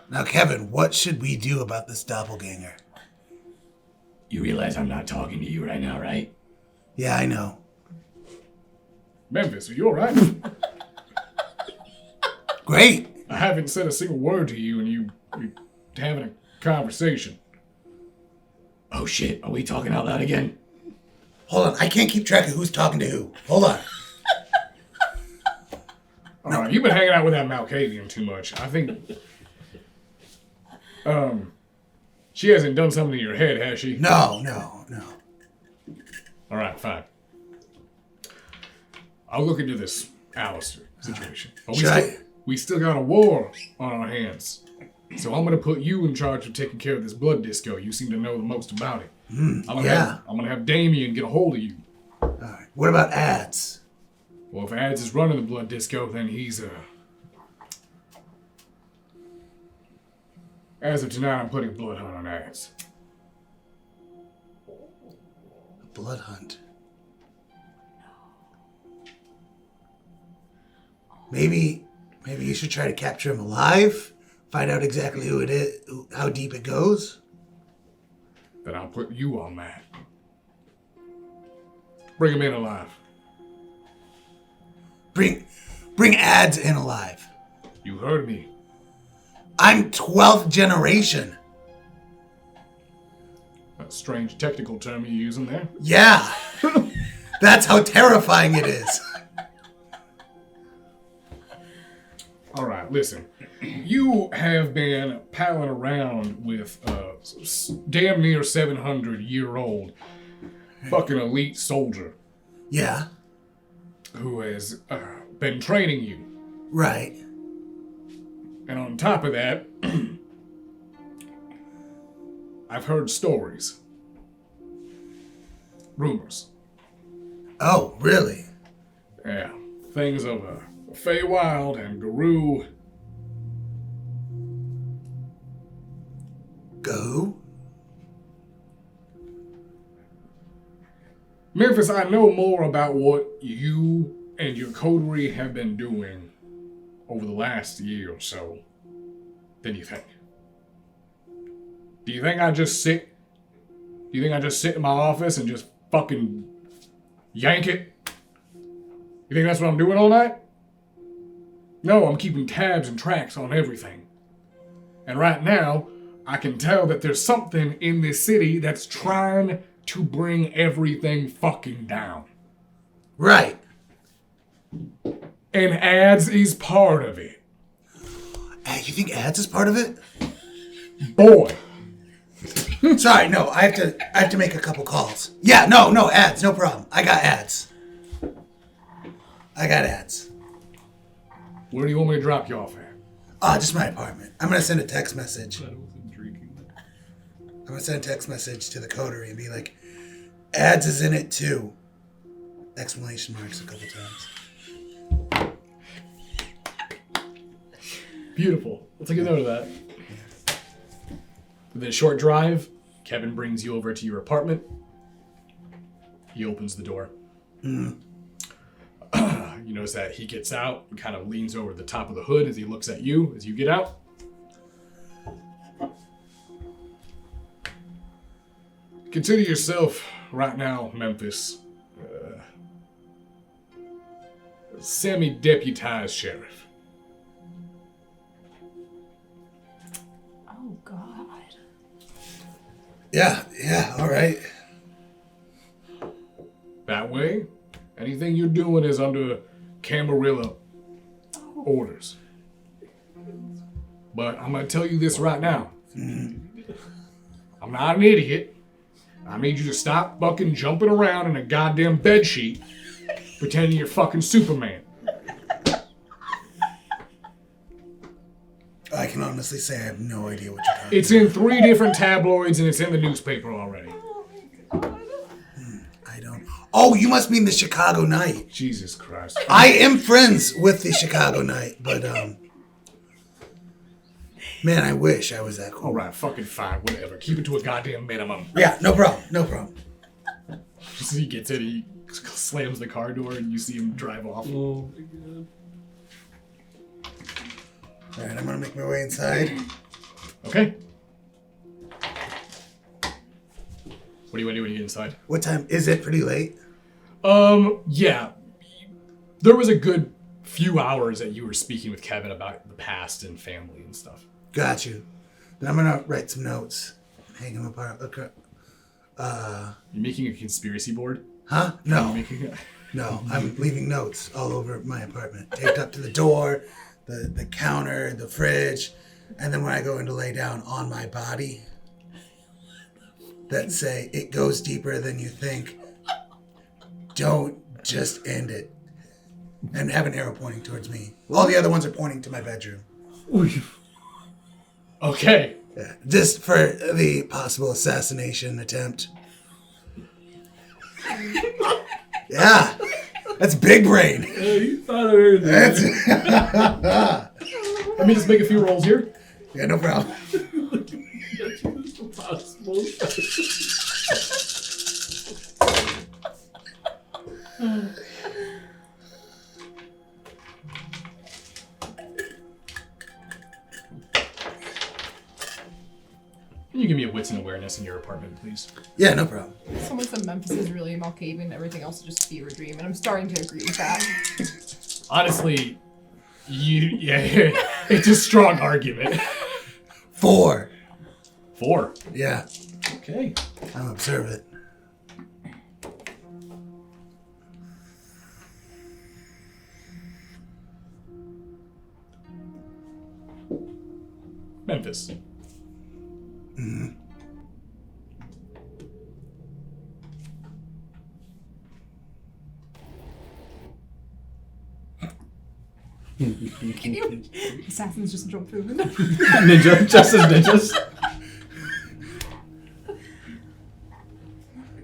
Speaker 4: Now, Kevin, what should we do about this doppelganger?
Speaker 1: You realize I'm not talking to you right now, right?
Speaker 4: Yeah, I know.
Speaker 6: Memphis, are you alright?
Speaker 4: Great.
Speaker 6: I haven't said a single word to you and you're having a conversation.
Speaker 1: Oh shit, are we talking out loud again?
Speaker 4: Hold on, I can't keep track of who's talking to who. Hold on.
Speaker 6: Alright, you've been hanging out with that Malkavian too much. I think... she hasn't done something to your head, has she?
Speaker 4: No.
Speaker 6: Alright, fine. I'll look into this Alistair situation. But we still got a war on our hands. So I'm going to put you in charge of taking care of this blood disco. You seem to know the most about it. I'm going to have Damien get a hold of you.
Speaker 4: All right. What about ads?
Speaker 6: Well, if Ads is running the blood disco, then he's as of tonight, I'm putting blood hunt on Ads.
Speaker 4: Blood hunt. Maybe you should try to capture him alive. Find out exactly who it is, how deep it goes.
Speaker 6: Then I'll put you on that. Bring him in alive.
Speaker 4: Bring ads in alive.
Speaker 6: You heard me.
Speaker 4: I'm 12th generation.
Speaker 6: A strange technical term you're using there.
Speaker 4: Yeah. That's how terrifying it is.
Speaker 6: All right, listen. You have been palling around with a damn near 700-year-old fucking elite soldier
Speaker 4: Yeah.
Speaker 6: who has been training you.
Speaker 4: Right.
Speaker 6: And on top of that, I've heard stories. Rumors.
Speaker 4: Oh, really?
Speaker 6: Yeah. Things of Feywild and Garou.
Speaker 4: Go?
Speaker 6: Memphis, I know more about what you and your coterie have been doing over the last year or so than you think. Do you think I just sit in my office and just fucking yank it? You think that's what I'm doing all night? No, I'm keeping tabs and tracks on everything. And right now, I can tell that there's something in this city that's trying to bring everything fucking down.
Speaker 4: Right.
Speaker 6: And Ads is part of it.
Speaker 4: You think ads is part of it?
Speaker 6: Boy.
Speaker 4: Sorry, no, I have to make a couple calls. Yeah, no, ads, no problem. I got ads.
Speaker 6: Where do you want me to drop you off at?
Speaker 4: Just my apartment. I'm gonna send a text message.
Speaker 5: I wasn't drinking.
Speaker 4: I'm gonna send a text message to the coterie and be like, ads is in it too. Exclamation marks a couple times.
Speaker 1: Beautiful. We'll take a note of that. Within a short drive, Kevin brings you over to your apartment. He opens the door. You notice that he gets out and kind of leans over the top of the hood as he looks at you as you get out. Consider yourself right now, Memphis,
Speaker 6: semi-deputized sheriff.
Speaker 2: Oh God.
Speaker 4: Yeah, all right.
Speaker 6: That way, anything you're doing is under Camarilla orders. But I'm gonna tell you this right now. I'm not an idiot. I need you to stop fucking jumping around in a goddamn bedsheet pretending you're fucking Superman.
Speaker 4: I can honestly say I have no idea what you're talking
Speaker 6: It's in 3 different tabloids and it's in the newspaper already.
Speaker 4: I don't. Oh, you must mean the Chicago Night.
Speaker 6: Jesus Christ.
Speaker 4: I am friends with the Chicago Night, but man, I wish I was that cool.
Speaker 6: Alright, fucking fine, whatever. Keep it to a goddamn minimum.
Speaker 4: Yeah, no problem.
Speaker 6: So he gets in, he slams the car door, and you see him drive off.
Speaker 5: Oh my god.
Speaker 4: All right, I'm gonna make my way inside.
Speaker 6: Okay. What do you want to do when you get inside?
Speaker 4: What time is it? Pretty late.
Speaker 6: Yeah. There was a good few hours that you were speaking with Kevin about the past and family and stuff.
Speaker 4: Got you. Then I'm gonna write some notes, hang them apart. Okay.
Speaker 6: You're making a conspiracy board?
Speaker 4: Huh?
Speaker 6: You're
Speaker 4: No,
Speaker 6: making a...
Speaker 4: no. I'm leaving notes all over my apartment, taped up to the door, the counter, the fridge, and then when I go in to lay down on my body, that say it goes deeper than you think. Don't just end it. And have an arrow pointing towards me. All the other ones are pointing to my bedroom.
Speaker 6: Okay.
Speaker 4: Yeah, just for the possible assassination attempt. Yeah, that's big brain.
Speaker 5: Yeah, you thought of everything.
Speaker 4: That's
Speaker 6: Let me just make a few rolls here.
Speaker 4: yeah, no problem.
Speaker 5: That's impossible.
Speaker 6: Can you give me a wits and awareness in your apartment, please?
Speaker 4: Yeah, no problem.
Speaker 2: Someone said Memphis is really Malkavian, everything else is just fever dream, and I'm starting to agree with that.
Speaker 6: Honestly, it's a strong argument.
Speaker 4: 4.
Speaker 6: 4.
Speaker 4: Yeah,
Speaker 6: Okay.
Speaker 4: I'm observant.
Speaker 6: Memphis.
Speaker 2: Can you? Assassins just jump through the window.
Speaker 3: Ninja, just as ninjas.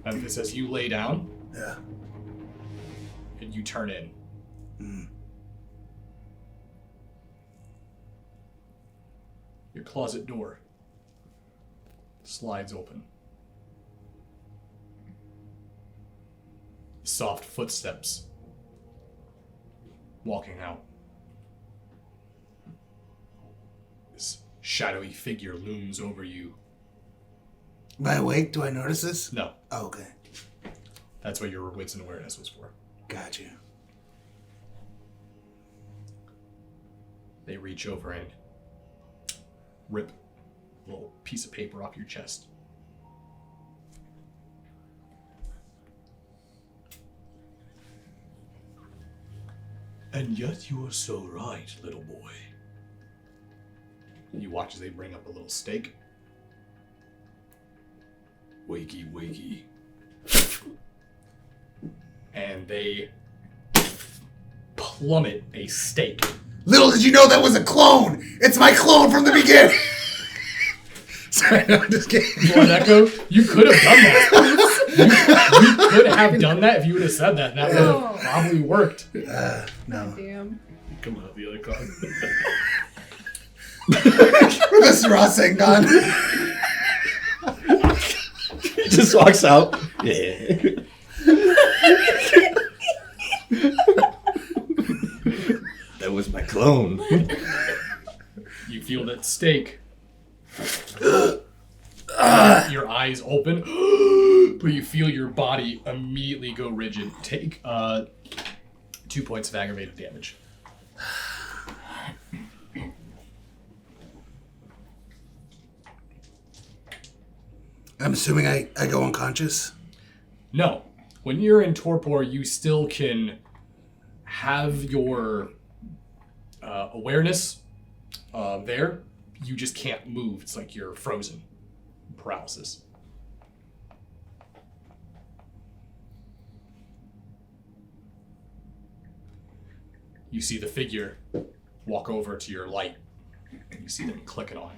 Speaker 6: Memphis, as you lay down
Speaker 4: Yeah.
Speaker 6: and you turn in. Your closet door slides open. Soft footsteps walking out. This shadowy figure looms over you.
Speaker 4: Am I awake? Do I notice this?
Speaker 6: No,
Speaker 4: Oh, okay.
Speaker 6: that's what your wits and awareness was for.
Speaker 4: Got you.
Speaker 6: They reach over and rip a little piece of paper off your chest. And yet you are so right, little boy. You watch as they bring up a little steak. Wakey, wakey. And they plummet a steak.
Speaker 4: Little did you know that was a clone. It's my clone from the beginning. Sorry, no, I'm just kidding.
Speaker 6: Blood Echo, you could have done that. You could have done that if you would have said that. That would have probably worked.
Speaker 4: No.
Speaker 2: Damn.
Speaker 5: Come out the other car.
Speaker 4: With this raw thing on.
Speaker 3: He just walks out. Yeah. That was my clone.
Speaker 6: You feel that steak. Your eyes open, but you feel your body immediately go rigid.
Speaker 1: 2 points of aggravated damage.
Speaker 4: I'm assuming I go unconscious.
Speaker 1: No. When you're in torpor, you still can have your awareness there. You just can't move. It's like you're frozen. Paralysis. You see the figure walk over to your light. You see them click it on.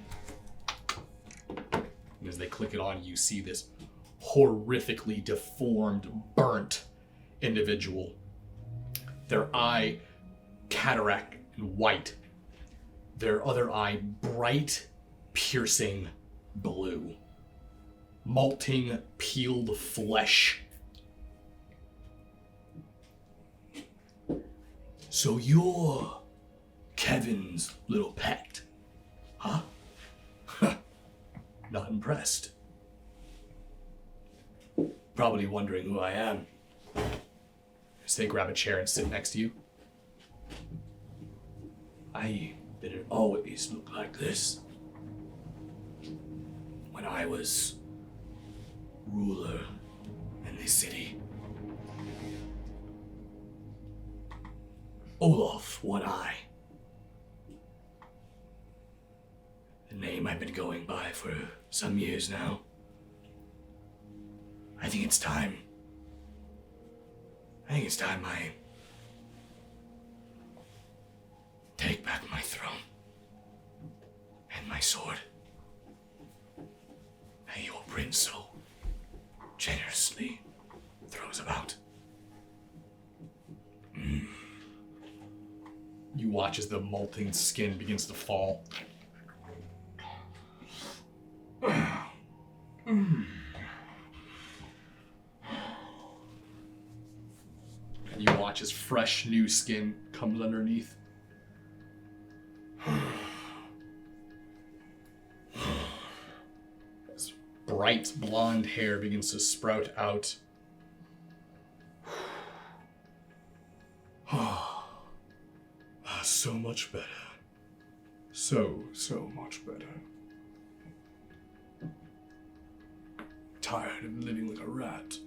Speaker 1: And as they click it on, you see this horrifically deformed, burnt individual. Their eye cataract and white. Their other eye bright, piercing blue. Molting, peeled flesh. So you're Kevin's little pet, huh? Not impressed. Probably wondering who I am. As they grab a chair and sit next to you. I didn't always look like this. When I was ruler in this city. Olaf, One Eye. A name I've been going by for some years now. I think it's time I take back my throne and my sword that your prince so generously throws about. You watch as the molting skin begins to fall. And you watch as fresh new skin comes underneath. As bright blonde hair begins to sprout out. So much better.
Speaker 6: So much better. Tired of living like a rat.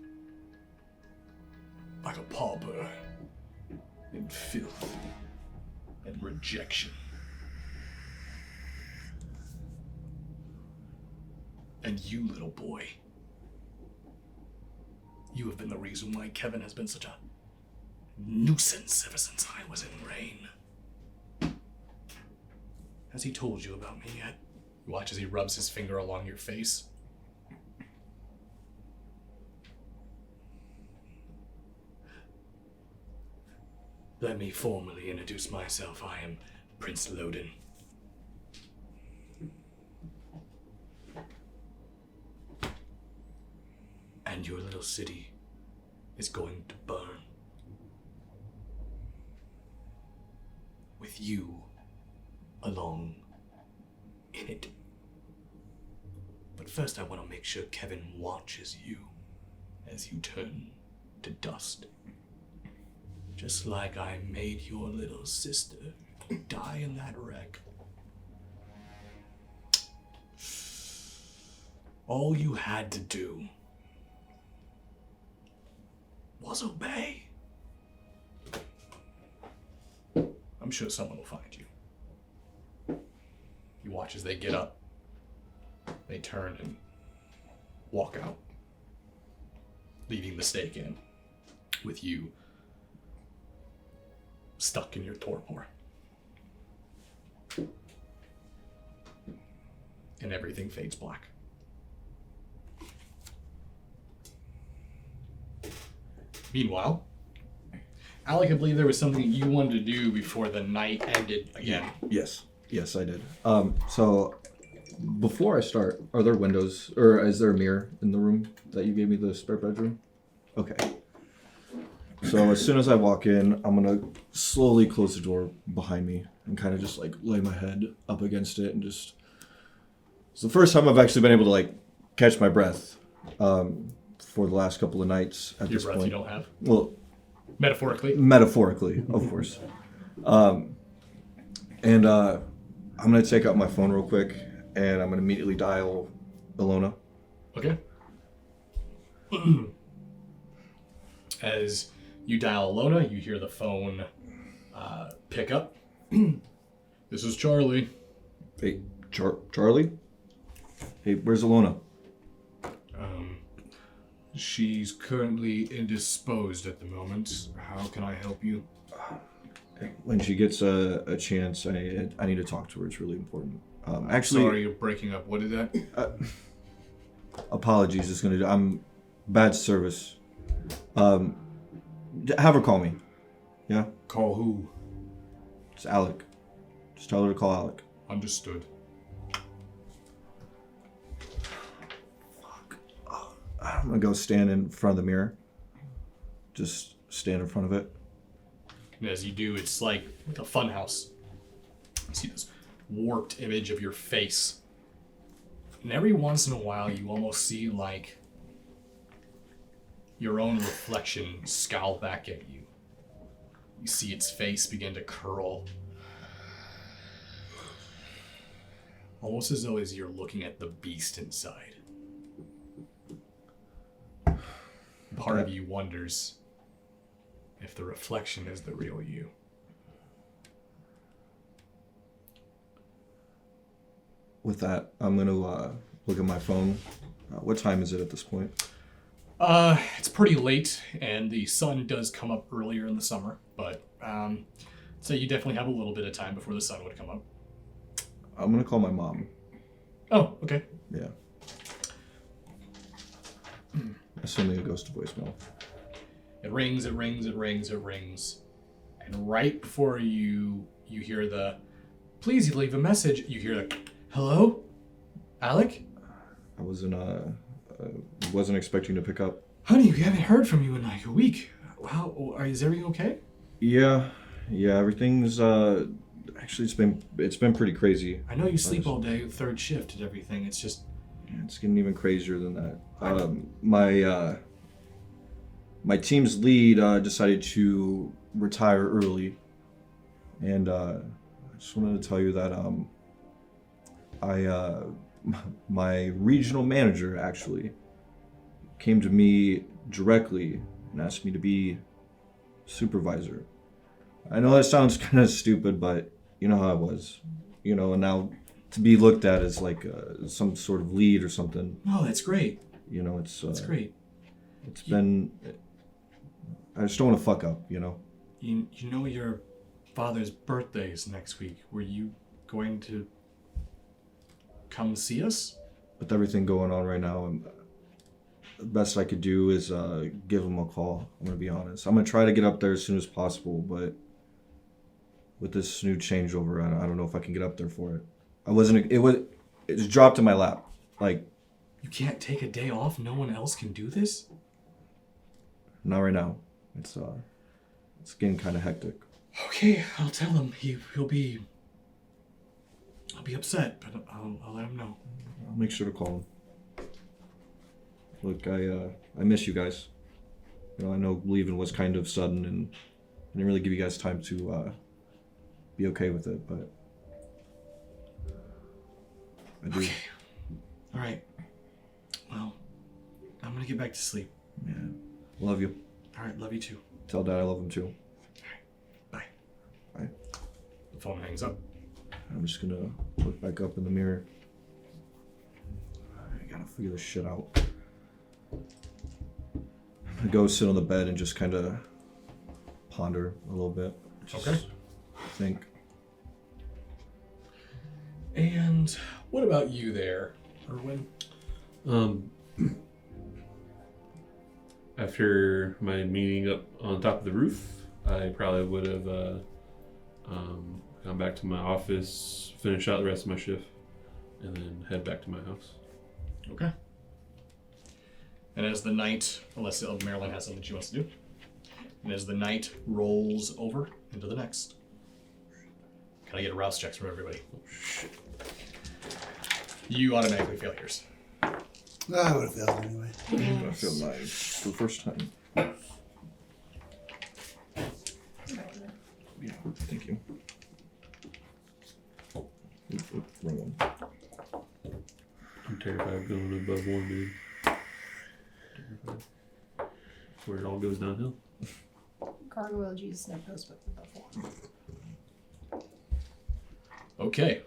Speaker 6: Like a pauper.
Speaker 1: In filth and rejection. And you, little boy, you have been the reason why Kevin has been such a nuisance ever since I was in Rain. Has he told you about me yet? You watch as he rubs his finger along your face. Let me formally introduce myself. I am Prince Loden. And your little city is going to burn. With you along in it. But first I want to make sure Kevin watches you as you turn to dust. Just like I made your little sister die in that wreck. All you had to do was obey. I'm sure someone will find you. You watch as they get up. They turn and walk out, leaving the stake in with you stuck in your torpor. And everything fades black. Meanwhile, Alec, I believe there was something you wanted to do before the night ended again.
Speaker 3: Yes, I did. So before I start, are there windows, or is there a mirror in the room that you gave me, the spare bedroom? Okay. So as soon as I walk in, I'm gonna slowly close the door behind me and kind of just like lay my head up against it and just. It's the first time I've actually been able to like catch my breath for the last couple of nights at
Speaker 1: Your
Speaker 3: this
Speaker 1: breath
Speaker 3: point.
Speaker 1: you don't have?
Speaker 3: Well,
Speaker 1: Metaphorically.
Speaker 3: Metaphorically, of course. I'm gonna take out my phone real quick, and I'm gonna immediately dial Ilona.
Speaker 1: Okay. As you dial Ilona, you hear the phone pick up. This is Charlie.
Speaker 3: Hey, Charlie? Hey, where's Ilona?
Speaker 6: She's currently indisposed at the moment. How can I help you?
Speaker 3: When she gets a chance, I need to talk to her. It's really important. Actually,
Speaker 6: Sorry, you're breaking up. What is that?
Speaker 3: apologies. It's gonna. I'm bad service. Have her call me. Yeah,
Speaker 6: Call who?
Speaker 3: it's Alec. Just tell her to call Alec.
Speaker 6: Understood.
Speaker 3: I'm gonna go stand in front of the mirror. Just stand in front of it.
Speaker 1: And as you do, it's like a fun house. You see this warped image of your face. And every once in a while, you almost see like your own reflection scowl back at you. You see its face begin to curl. Almost as though as you're looking at the beast inside. Part of you wonders if the reflection is the real you.
Speaker 3: With that, I'm gonna look at my phone. What time is it at this point?
Speaker 1: It's pretty late, and the sun does come up earlier in the summer, but so you definitely have a little bit of time before the sun would come up.
Speaker 3: I'm gonna call my mom.
Speaker 1: Oh, okay.
Speaker 3: Yeah. Assuming it goes to voicemail.
Speaker 1: It rings, it rings, it rings, it rings. And right before you hear the, please leave a message, you hear the, hello? Alec?
Speaker 3: I wasn't expecting to pick up.
Speaker 1: Honey, we haven't heard from you in like a week. Wow, is everything okay?
Speaker 3: Yeah, everything's actually it's been pretty crazy.
Speaker 1: I know you sleep all day, third shift and everything, it's just...
Speaker 3: It's getting even crazier than that. My team's lead decided to retire early, and I just wanted to tell you that my regional manager actually came to me directly and asked me to be supervisor. I know that sounds kind of stupid, but you know how it was, and now to be looked at as like some sort of lead or something.
Speaker 1: No, that's great.
Speaker 3: It's
Speaker 1: That's great.
Speaker 3: It's been. I just don't want to fuck up,
Speaker 1: You know your father's birthday is next week. Were you going to come see us?
Speaker 3: With everything going on right now, the best I could do is give him a call. I'm gonna be honest. I'm gonna try to get up there as soon as possible, but with this new changeover, I don't know if I can get up there for it. It just dropped in my lap. Like,
Speaker 1: You can't take a day off? No one else can do this?
Speaker 3: not right now. It's getting kind of hectic.
Speaker 1: Okay, I'll tell him. I'll be upset, but I'll let him know.
Speaker 3: I'll make sure to call him. Look, I miss you guys. I know leaving was kind of sudden, and I didn't really give you guys time to be okay with it, but I do.
Speaker 1: Okay. All right. Well, I'm gonna get back to sleep.
Speaker 3: Yeah. Love you.
Speaker 1: All right, love you too.
Speaker 3: Tell Dad I love him too.
Speaker 1: Bye.
Speaker 3: Bye.
Speaker 1: The phone hangs up.
Speaker 3: I'm just gonna look back up in the mirror. I gotta figure this shit out. I'm gonna go sit on the bed and just kind of ponder a little bit. Just
Speaker 1: Okay.
Speaker 3: think.
Speaker 1: And what about you there, Erwin?
Speaker 5: After my meeting up on top of the roof, I probably would have gone back to my office, finish out the rest of my shift, and then head back to my house.
Speaker 1: Okay. And as the night, unless Marilyn has something she wants to do, and as the night rolls over into the next, can I get a rouse checks from everybody? You automatically fail yours.
Speaker 4: I would have failed anyway.
Speaker 3: I feel nice for the first time. Thank you. Oop, wrong one.
Speaker 5: I'm terrified of going above 1, dude. Terrified. That's where it all goes downhill.
Speaker 2: Gargoyle Jesus never goes above 1.
Speaker 1: Okay.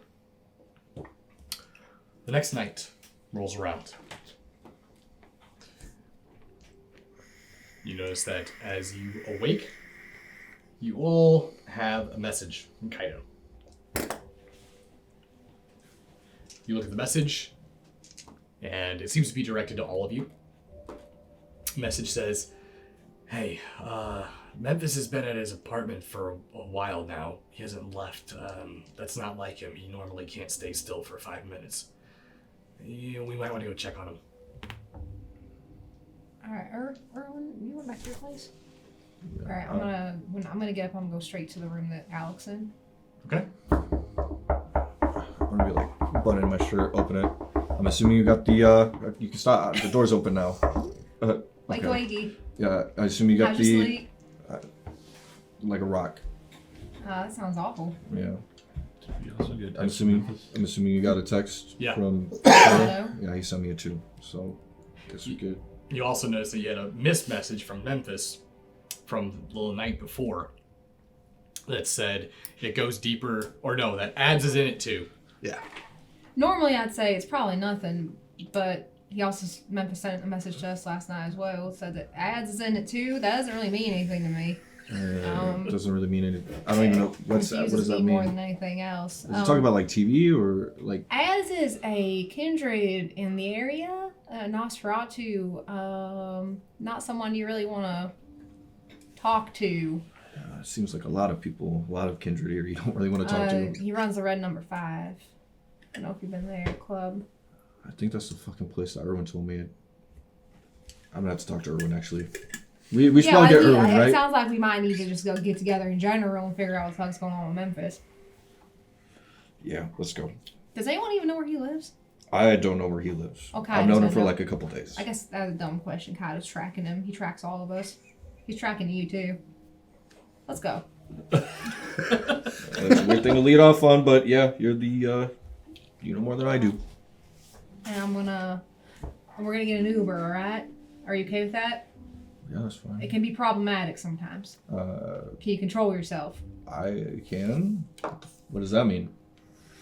Speaker 1: The next night rolls around. You notice that as you awake, you all have a message from Kaido. You look at the message, and it seems to be directed to all of you. The message says, hey, Memphis has been at his apartment for a while now. He hasn't left. That's not like him. He normally can't stay still for 5 minutes. We might want to go check on him.
Speaker 2: Alright, Erwin, you went back to your place? Alright, I'm gonna get up, I'm gonna go straight to the room that Alex in.
Speaker 1: Okay.
Speaker 3: I'm gonna be like buttoning my shirt, open it. I'm assuming you got the you can stop. The door's open now.
Speaker 2: Like
Speaker 3: okay.
Speaker 2: lady.
Speaker 3: Yeah, I assume you got
Speaker 2: How'd you sleep?
Speaker 3: like a rock.
Speaker 2: That sounds awful.
Speaker 3: Yeah.
Speaker 5: You also get
Speaker 3: I'm assuming you got a text
Speaker 1: Yeah.
Speaker 3: from.
Speaker 2: Hello?
Speaker 3: Yeah, he sent me it too. So, guess we good.
Speaker 1: You also notice that you had a missed message from Memphis from the night before that said it goes deeper, or no, that ads is in it too.
Speaker 4: Yeah.
Speaker 2: Normally I'd say it's probably nothing, but he also, Memphis sent a message to us last night as well, said that ads is in it too. That doesn't really mean anything to me.
Speaker 3: It doesn't really mean anything. I don't even know what's that. What does that
Speaker 2: me more
Speaker 3: mean?
Speaker 2: than anything else.
Speaker 3: Is it talking about like TV or like?
Speaker 2: As is a kindred in the area, Nosferatu, not someone you really want to talk to.
Speaker 3: It seems like a lot of people, a lot of kindred here. You don't really want to talk to.
Speaker 2: He runs the Red Number 5. I don't know if you've been there, club.
Speaker 3: I think that's the fucking place that Erwin told me. I'm gonna have to talk to Erwin actually. We should probably get Erwin, right?
Speaker 2: It sounds like we might need to just go get together in general and figure out what the fuck's going on with Memphis.
Speaker 3: Yeah, let's go.
Speaker 2: Does anyone even know where he lives?
Speaker 3: I don't know where he lives.
Speaker 2: Okay,
Speaker 3: I've known him for like a couple days.
Speaker 2: I guess that's a dumb question. Kaido's tracking him. He tracks all of us. He's tracking you too. Let's go.
Speaker 3: That's a weird thing to lead off on, but yeah, you're the you know more than I do.
Speaker 2: And we're gonna get an Uber, alright? Are you okay with that?
Speaker 3: Yeah, that's fine.
Speaker 2: It can be problematic sometimes. Can you control yourself?
Speaker 3: I can. What does that mean?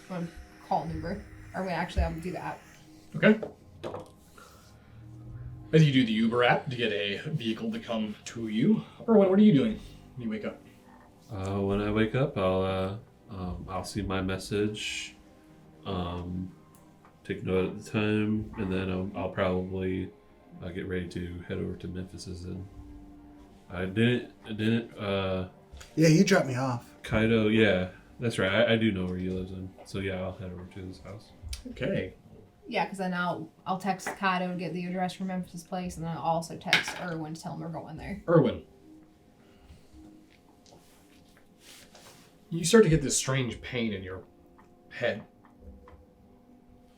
Speaker 2: I'm gonna call an Uber. Or I'll do that.
Speaker 1: Okay. As you do the Uber app to get a vehicle to come to you. Erwin, what are you doing when you wake up?
Speaker 5: When I wake up, I'll see my message, take note at the time, and then I'll probably get ready to head over to Memphis's. And I didn't.
Speaker 4: Yeah, you dropped me off.
Speaker 5: Kaido, yeah, that's right. I do know where he lives in, so yeah, I'll head over to his house.
Speaker 1: Okay.
Speaker 2: Yeah, because then I'll text Kaido to get the address from Memphis' place, and then I'll also text Erwin to tell him we're going there.
Speaker 1: Erwin. You start to get this strange pain in your head.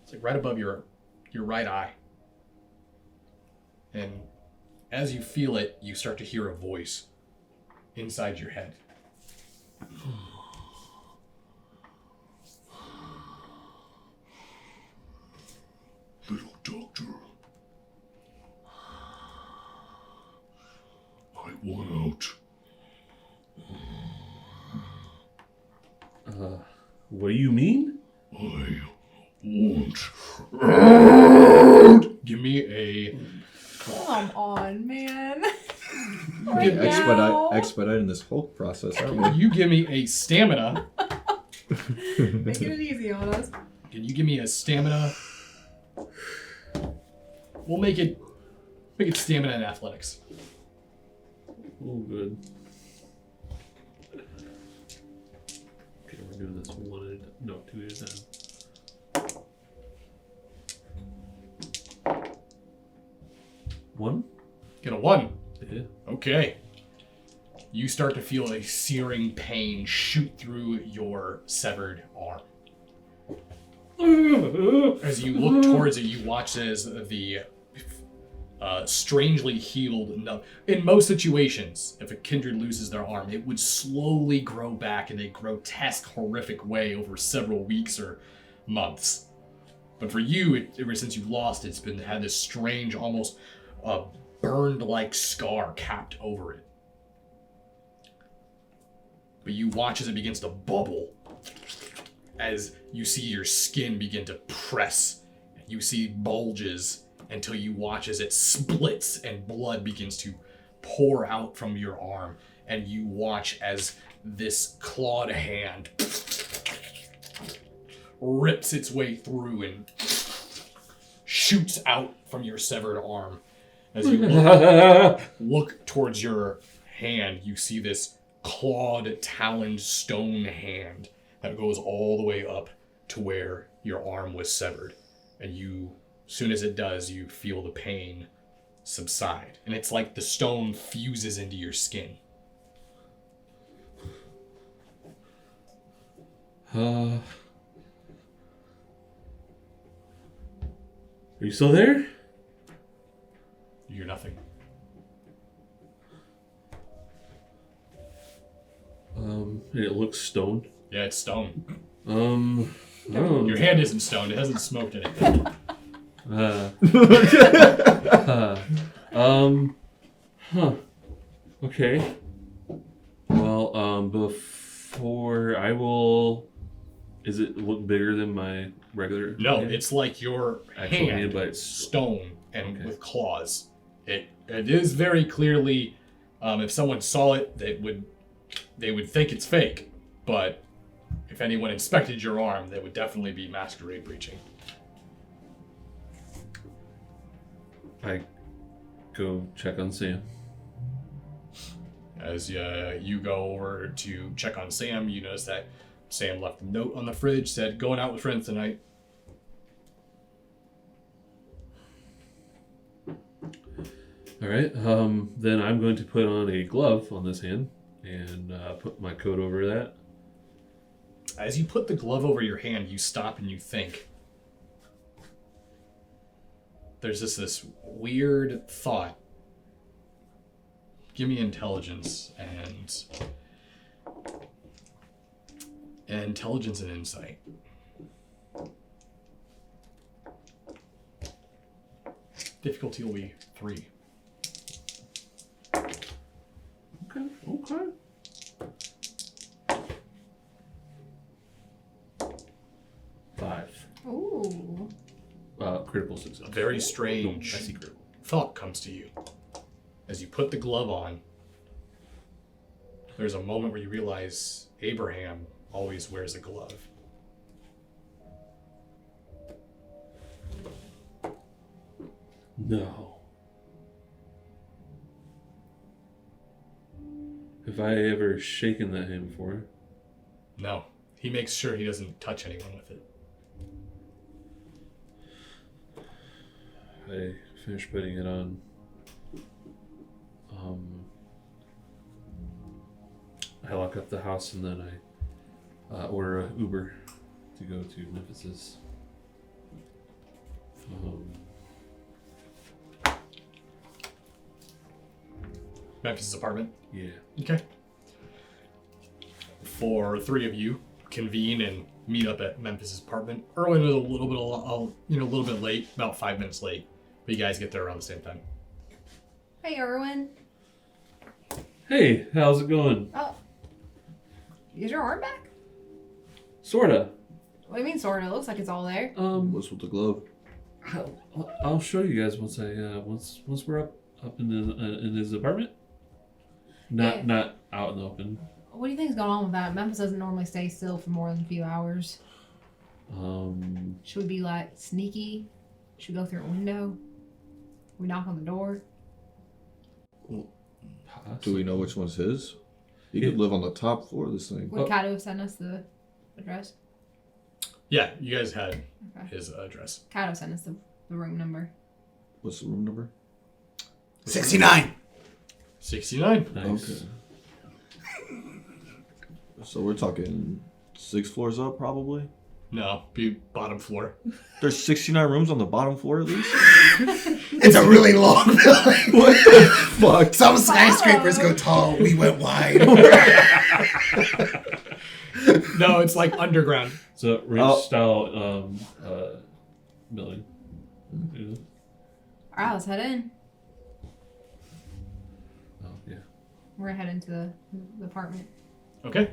Speaker 1: It's like right above your right eye. And as you feel it, you start to hear a voice inside your head.
Speaker 6: Little doctor, I want out.
Speaker 5: What do you mean?
Speaker 6: I want.
Speaker 1: Give me a...
Speaker 2: Come on, man.
Speaker 3: Expediting this whole process, aren't we?
Speaker 1: You give me a stamina.
Speaker 2: Making it easy on us.
Speaker 1: Can you give me a stamina? We'll make it stamina and athletics.
Speaker 5: Oh, good. Okay, we're doing this two at a time. One?
Speaker 1: Get a 1.
Speaker 5: Yeah.
Speaker 1: Okay. You start to feel a searing pain shoot through your severed arm. As you look towards it, you watch as the strangely healed enough. In most situations, if a kindred loses their arm, it would slowly grow back in a grotesque, horrific way over several weeks or months. But for you, ever since you've lost, it's had this strange, almost burned-like scar capped over it. But you watch as it begins to bubble, as you see your skin begin to press. You see bulges until you watch as it splits and blood begins to pour out from your arm. And you watch as this clawed hand rips its way through and shoots out from your severed arm. As you look towards your hand, you see this clawed, taloned stone hand that goes all the way up to where your arm was severed. And you, as soon as it does, you feel the pain subside. And it's like the stone fuses into your skin.
Speaker 5: Are you still there?
Speaker 1: You hear nothing.
Speaker 5: It looks stoned.
Speaker 1: Yeah, it's stone.
Speaker 5: Your
Speaker 1: Your hand isn't stoned. It hasn't smoked anything.
Speaker 5: Okay. Well, before I will... Is it look bigger than my regular
Speaker 1: No,
Speaker 5: hand?
Speaker 1: it's like your
Speaker 5: Actual
Speaker 1: hand,
Speaker 5: hand, but it's...
Speaker 1: stone and
Speaker 5: Okay.
Speaker 1: with claws. It is very clearly, if someone saw it, they would think it's fake. But if anyone inspected your arm, they would definitely be Masquerade breaching.
Speaker 5: I go check on Sam.
Speaker 1: As you go over to check on Sam, you notice that Sam left a note on the fridge, said, "Going out with friends tonight."
Speaker 5: All right. Then I'm going to put on a glove on this hand and put my coat over that.
Speaker 1: As you put the glove over your hand, you stop and you think. There's this weird thought. Give me intelligence and insight. Difficulty will be 3.
Speaker 5: Okay. Five.
Speaker 2: Ooh.
Speaker 5: Critical success.
Speaker 1: A very strange
Speaker 5: I see critical.
Speaker 1: thought comes to you. As you put the glove on, there's a moment where you realize Abraham always wears a glove.
Speaker 5: No. Have I ever shaken that hand before?
Speaker 1: No, he makes sure he doesn't touch anyone with it.
Speaker 5: I finish putting it on. I lock up the house and then I order an Uber to go to Memphis's.
Speaker 1: Memphis' apartment.
Speaker 5: Yeah.
Speaker 1: Okay. For 3 of you, convene and meet up at Memphis' apartment. Erwin was a little bit late, about 5 minutes late, but you guys get there around the same time.
Speaker 2: Hey, Erwin.
Speaker 5: Hey, how's it going?
Speaker 2: Oh. Is your arm back?
Speaker 5: Sorta.
Speaker 2: What do you mean, sort of? It looks like it's all there.
Speaker 3: What's with the glove?
Speaker 5: I'll show you guys once once we're up in his apartment.
Speaker 2: Yeah.
Speaker 5: Not out in the open.
Speaker 2: What do you think's going on with that? Memphis doesn't normally stay still for more than a few hours.
Speaker 5: Um,
Speaker 2: Should we be like sneaky? Should we go through a window? We knock on the door?
Speaker 3: Do we know which one's his? He could live on the top floor of this thing.
Speaker 2: Would Kato send us the address?
Speaker 1: Yeah, you guys had
Speaker 2: Okay.
Speaker 1: his address.
Speaker 2: Kato sent us the room number.
Speaker 3: What's the room number?
Speaker 4: 69.
Speaker 1: 69.
Speaker 5: Nice.
Speaker 3: Okay. So we're talking 6 floors up, probably.
Speaker 1: No, be bottom floor.
Speaker 3: There's 69 rooms on the bottom floor at least?
Speaker 4: It's a really long building.
Speaker 3: What the fuck?
Speaker 4: Some skyscrapers go tall. We went wide.
Speaker 1: No, it's like underground.
Speaker 5: It's a ranch style building. Yeah.
Speaker 2: All right, let's head in.
Speaker 5: Oh yeah.
Speaker 2: We're gonna head into the apartment.
Speaker 1: Okay.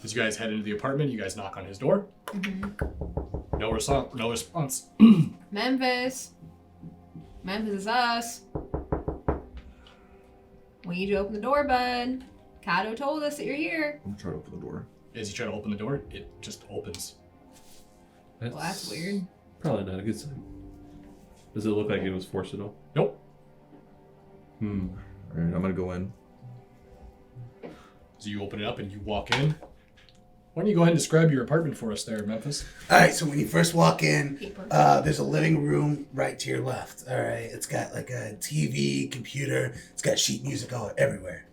Speaker 1: As you guys head into the apartment, you guys knock on his door.
Speaker 2: Mm-hmm.
Speaker 1: No response.
Speaker 2: Memphis. Memphis is us. We need you to open the door, bud. Kato told us that you're here.
Speaker 3: I'm trying to open the door.
Speaker 1: As you try to open the door, it just opens.
Speaker 2: Well, that's weird.
Speaker 5: Probably not a good sign. Does it look like it was forced at all?
Speaker 1: Nope.
Speaker 3: Alright, I'm gonna go in.
Speaker 1: So you open it up and you walk in. Why don't you go ahead and describe your apartment for us there, Memphis?
Speaker 4: All right, so when you first walk in,
Speaker 2: Paper.
Speaker 4: there's a living room right to your left. All right, it's got like a TV, computer. It's got sheet music all everywhere.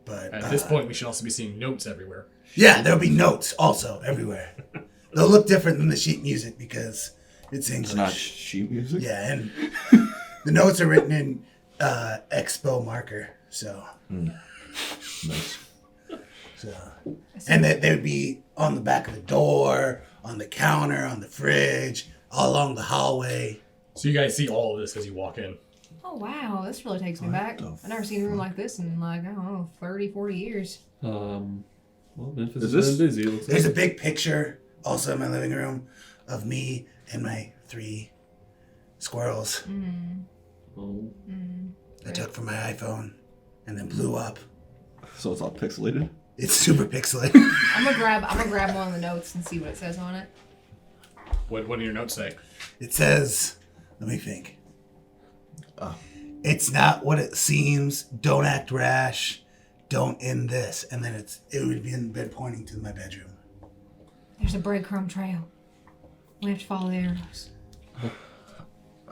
Speaker 4: But
Speaker 1: At this point, we should also be seeing notes everywhere.
Speaker 4: yeah, there'll be notes also everywhere. They'll look different than the sheet music because it's English.
Speaker 3: It's not sheet music?
Speaker 4: Yeah, and the notes are written in Expo marker. So,
Speaker 3: Nice.
Speaker 4: and they would be on the back of the door, on the counter, on the fridge, all along the hallway.
Speaker 1: So you guys see all of this as you walk in.
Speaker 2: Oh, wow. This really takes me back. I've never seen a room like this in, like, I don't know, 30, 40 years.
Speaker 5: Well, Memphis
Speaker 3: Is
Speaker 5: has
Speaker 3: this-
Speaker 5: been busy. It looks
Speaker 4: There's
Speaker 5: like.
Speaker 4: a big picture also in my living room of me and my 3 squirrels
Speaker 5: Oh.
Speaker 4: I took from my iPhone and then blew up.
Speaker 3: So it's all pixelated?
Speaker 4: It's super pixelated.
Speaker 2: I'm gonna grab one of the notes and see what it says on it.
Speaker 1: What do your notes say?
Speaker 4: It says, let me think. It's not what it seems. Don't act rash. Don't end this. And then it would be in bed pointing to my bedroom.
Speaker 2: There's a breadcrumb trail. We have to follow the arrows.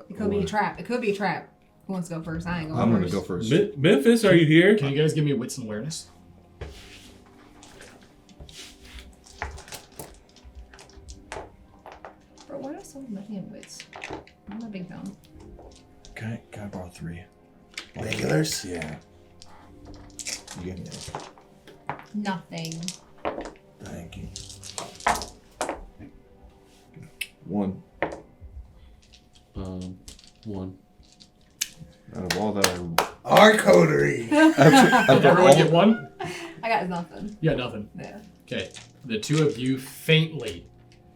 Speaker 2: It could be a trap. Who wants to go first? I ain't going
Speaker 3: I'm
Speaker 2: first.
Speaker 3: gonna go first.
Speaker 5: Memphis, are you here?
Speaker 1: Can you guys give me a wits and awareness?
Speaker 2: Bro, why do I so much in wits? I'm a big fan.
Speaker 3: Can I borrow 3?
Speaker 4: Regulars?
Speaker 3: Yeah. You gave me that.
Speaker 2: Nothing.
Speaker 3: Thank you. 1.
Speaker 5: 1.
Speaker 3: Out of all that
Speaker 4: Our coterie.
Speaker 3: I've
Speaker 1: Everyone get one?
Speaker 2: I got nothing.
Speaker 1: Yeah, nothing.
Speaker 2: Yeah.
Speaker 1: Okay. The two of you faintly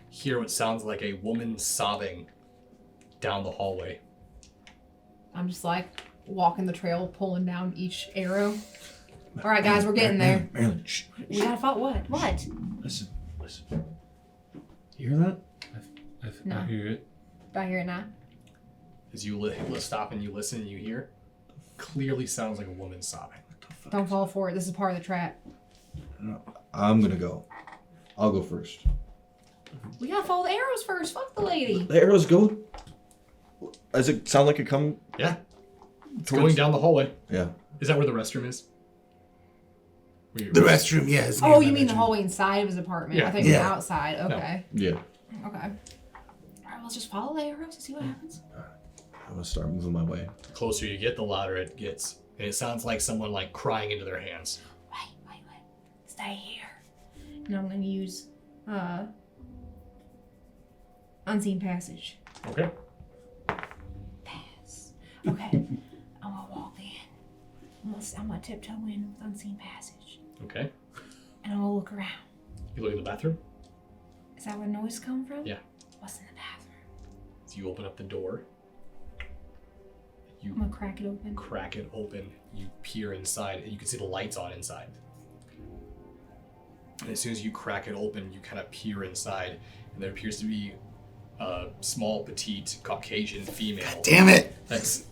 Speaker 1: hear what sounds like a woman sobbing down the hallway.
Speaker 2: I'm just like walking the trail, pulling down each arrow. All right, guys, we're getting there.
Speaker 3: Marilyn, shh.
Speaker 2: We gotta follow what? What?
Speaker 3: Listen. You hear that?
Speaker 2: No.
Speaker 5: I hear it.
Speaker 2: Do I hear it now?
Speaker 1: As you stop and you listen and you hear, clearly sounds like a woman sobbing.
Speaker 2: Don't fall for it. This is part of the trap.
Speaker 3: No, I'm gonna go. I'll go first.
Speaker 2: We gotta follow the arrows first. Fuck the lady.
Speaker 3: The arrows go. Does it sound like it come?
Speaker 1: Yeah. It's going down the hallway.
Speaker 3: Yeah.
Speaker 1: Is that where the restroom is? Where
Speaker 4: The restroom, yeah. Is near
Speaker 2: Oh,
Speaker 4: my
Speaker 2: you mean the
Speaker 4: bedroom.
Speaker 2: hallway inside of his apartment?
Speaker 1: Yeah.
Speaker 2: I think you meant
Speaker 4: Yeah.
Speaker 2: outside. Okay.
Speaker 3: Yeah.
Speaker 2: Okay. All right, let's just follow the arrows and see what happens.
Speaker 3: I'm gonna start moving my way.
Speaker 1: The closer you get, the louder it gets. And it sounds like someone like crying into their hands.
Speaker 2: Wait. Stay here. And I'm gonna use unseen passage.
Speaker 1: Okay.
Speaker 2: Pass. Okay. I'm gonna walk in. I'm gonna tiptoe in with unseen passage.
Speaker 1: Okay.
Speaker 2: And I'm gonna look around.
Speaker 1: You look in the bathroom.
Speaker 2: Is that where the noise come from?
Speaker 1: Yeah.
Speaker 2: What's in the bathroom?
Speaker 1: So you open up the door. You
Speaker 2: I'm gonna crack it open.
Speaker 1: crack it open. You peer inside, and you can see the lights on inside. And as soon as you crack it open, you kind of peer inside, and there appears to be a small, petite, Caucasian female
Speaker 4: Damn it.
Speaker 1: that's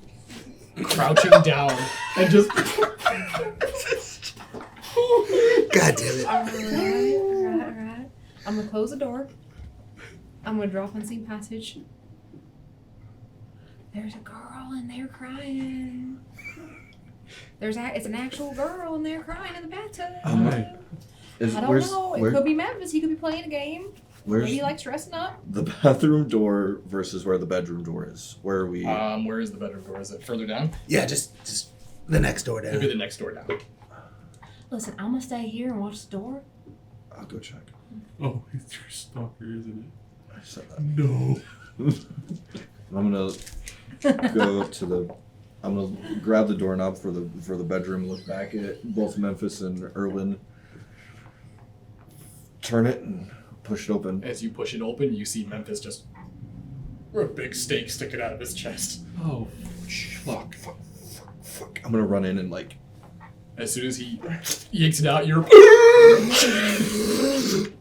Speaker 1: crouching down and just.
Speaker 4: God damn it.
Speaker 2: Alright. I'm gonna close the door. I'm gonna drop unseen passage. There's a girl in there crying. It's an actual girl in there crying in the bathtub.
Speaker 5: Hey.
Speaker 3: Is,
Speaker 2: I don't know. It could be Memphis. He could be playing a game.
Speaker 3: Where's
Speaker 2: Maybe he likes dressing up.
Speaker 3: the bathroom door versus where the bedroom door is? Where are we?
Speaker 1: Where is the bedroom door? Is it further down?
Speaker 4: Yeah, just the next door down.
Speaker 1: Maybe the next door down.
Speaker 2: Listen, I'm gonna stay here and watch the door.
Speaker 3: I'll go check.
Speaker 5: Oh, he's your stalker, isn't
Speaker 3: I said that.
Speaker 5: it? No.
Speaker 3: I'm gonna go to the. I'm gonna grab the doorknob for the bedroom. Look back at both Memphis and Erwin. Turn it and push it open.
Speaker 1: As you push it open, you see Memphis just a big steak sticking out of his chest.
Speaker 5: Oh,
Speaker 3: Fuck. I'm gonna run in and like.
Speaker 1: As soon as he yanks it out, you're.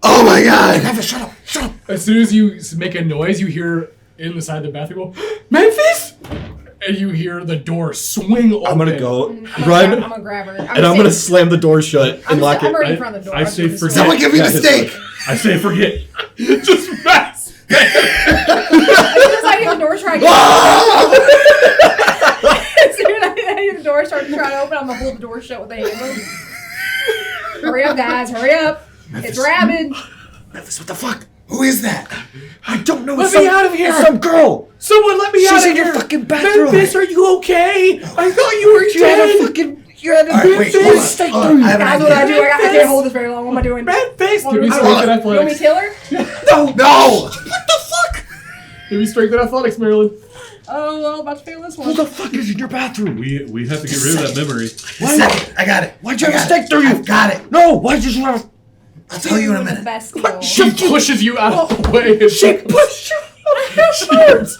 Speaker 4: Oh my god!
Speaker 3: Memphis, shut up! Shut up!
Speaker 1: As soon as you make a noise, you hear in the side of the bathroom go, Memphis! And you hear the door swing open.
Speaker 3: I'm gonna go
Speaker 2: I'm
Speaker 3: run,
Speaker 2: gonna grab her.
Speaker 3: and I'm gonna slam the door shut and lock
Speaker 2: I'm
Speaker 3: it.
Speaker 2: already in front of the door.
Speaker 5: I say
Speaker 2: I'm
Speaker 5: forget.
Speaker 4: Someone give me the
Speaker 3: Yeah,
Speaker 4: steak!
Speaker 5: I say forget.
Speaker 1: Just mess.
Speaker 2: As soon as I hear the door try to as soon as I hear the door start to try to open, I'm gonna hold the door shut with a hammer. Hurry up, guys! Hurry up! It's rabid.
Speaker 3: Memphis, what the fuck?
Speaker 4: Who is that?
Speaker 3: I don't know.
Speaker 1: Let me out of here!
Speaker 3: It's some girl.
Speaker 1: Someone let me out
Speaker 3: She's
Speaker 1: of
Speaker 3: in
Speaker 1: here!
Speaker 3: your fucking bathroom.
Speaker 1: Memphis, are you okay? I thought you were
Speaker 3: You had
Speaker 1: dead!
Speaker 3: a fucking. You had a
Speaker 4: Alright, wait,
Speaker 3: big
Speaker 4: hold on,
Speaker 3: steak
Speaker 4: hold on.
Speaker 3: through you.
Speaker 4: I have an
Speaker 2: That's what I
Speaker 4: idea.
Speaker 2: do. I can't hold this very long. What am I doing?
Speaker 1: Memphis!
Speaker 2: Hold
Speaker 1: Give me
Speaker 2: on.
Speaker 1: strength and
Speaker 2: You want me
Speaker 1: athletics.
Speaker 2: to kill her?
Speaker 4: No!
Speaker 3: What the fuck?
Speaker 1: Give me strength and athletics, Marilyn.
Speaker 2: Oh, well, about to fail this
Speaker 3: Who
Speaker 2: one.
Speaker 3: the fuck is in your bathroom?
Speaker 5: We have to get rid of that memory.
Speaker 4: Second, I got it.
Speaker 3: Why'd you
Speaker 4: I
Speaker 3: have a
Speaker 4: got it.
Speaker 3: steak through you?
Speaker 4: I've got it.
Speaker 3: No, why'd you have a...
Speaker 4: I'll tell you in a
Speaker 2: The
Speaker 4: minute.
Speaker 2: best deal.
Speaker 1: She pushes you out of the way. And
Speaker 3: She pushed you.
Speaker 1: She starts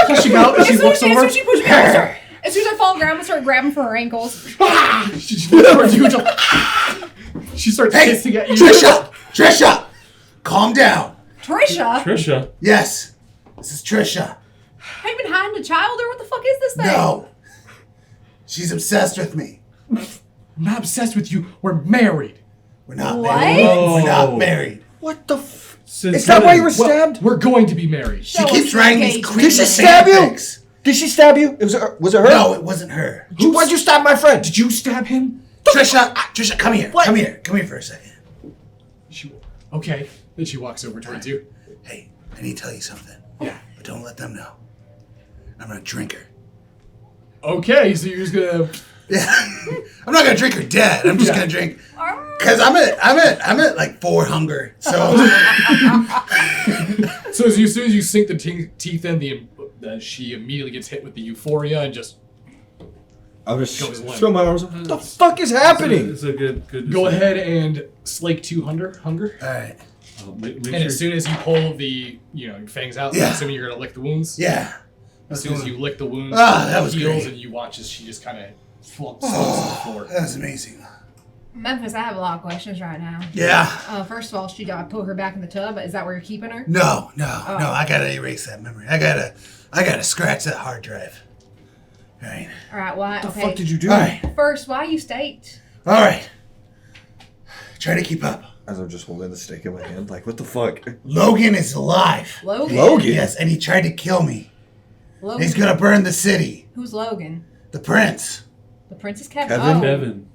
Speaker 1: pushing out and she looks over.
Speaker 2: As soon as she pushes me, I'm gonna start. As soon as I fall on the ground, I'm gonna start grabbing for her ankles.
Speaker 1: She looks towards you. She starts
Speaker 4: Hey,
Speaker 1: hissing at you.
Speaker 4: Trisha! Calm down.
Speaker 2: Trisha,
Speaker 5: Trisha.
Speaker 4: Yes, this is Trisha.
Speaker 2: have you been hiding a child or what the fuck is this thing?
Speaker 4: No. She's obsessed with me.
Speaker 1: I'm not obsessed with you. We're married.
Speaker 4: We're not
Speaker 2: What?
Speaker 4: married. We're not
Speaker 5: Oh.
Speaker 4: married.
Speaker 3: What the f...
Speaker 5: Since
Speaker 3: Is that why you were
Speaker 1: Well,
Speaker 3: stabbed?
Speaker 1: we're going to be married.
Speaker 4: She
Speaker 2: Show
Speaker 4: keeps
Speaker 2: us
Speaker 4: writing
Speaker 2: the
Speaker 4: these
Speaker 2: engagement.
Speaker 4: creepy
Speaker 3: Did she stab you?
Speaker 4: fanfics.
Speaker 3: Did she stab you? Was it her?
Speaker 4: No, it wasn't her.
Speaker 3: Why'd you stab my friend?
Speaker 1: Did you stab him?
Speaker 4: Trisha, come here.
Speaker 3: What?
Speaker 4: Come here for a second.
Speaker 1: Okay. Then she walks over towards you.
Speaker 4: Hey, I need to tell you something.
Speaker 1: Yeah.
Speaker 4: But don't let them know. I'm gonna drink her.
Speaker 1: Okay, so you're just gonna.
Speaker 4: Yeah. I'm not gonna drink her dead. I'm just
Speaker 1: Yeah.
Speaker 4: gonna drink because I'm at like 4 hunger. So
Speaker 1: So as soon as you sink the teeth in, she immediately gets hit with the euphoria and just
Speaker 3: I'll just
Speaker 1: Goes limp.
Speaker 3: throw my arms up. What the fuck is happening?
Speaker 5: It's a good
Speaker 1: go
Speaker 5: decision.
Speaker 1: ahead and slake 2 hunger.
Speaker 4: all right.
Speaker 5: Make
Speaker 1: And
Speaker 5: sure.
Speaker 1: as soon as you pull the your fangs out,
Speaker 4: Yeah.
Speaker 1: I'm assuming you're gonna lick the wounds.
Speaker 4: Yeah.
Speaker 1: As soon as you lick the wounds,
Speaker 4: That was
Speaker 1: heals,
Speaker 4: great.
Speaker 1: and you watch as she just kind of slumps to the floor.
Speaker 4: That was amazing.
Speaker 2: Memphis, I have a lot of questions right now.
Speaker 4: Yeah.
Speaker 2: First of all, should I put her back in the tub? Is that where you're keeping her?
Speaker 4: No. I gotta erase that memory. I gotta scratch that hard drive. All right.
Speaker 2: All right, why?
Speaker 3: What the
Speaker 2: Okay.
Speaker 3: fuck did you do?
Speaker 4: All right.
Speaker 2: First, why you staked?
Speaker 4: All right. Try to keep up.
Speaker 3: As I'm just holding the steak in my hand, like, what the fuck?
Speaker 4: Logan is alive.
Speaker 2: Logan.
Speaker 3: Logan?
Speaker 4: Yes, and he tried to kill me.
Speaker 2: Logan.
Speaker 4: He's gonna burn the city.
Speaker 2: Who's Logan?
Speaker 4: The prince.
Speaker 2: The Princess Kevin.
Speaker 3: Kevin?
Speaker 2: Oh.
Speaker 5: Kevin.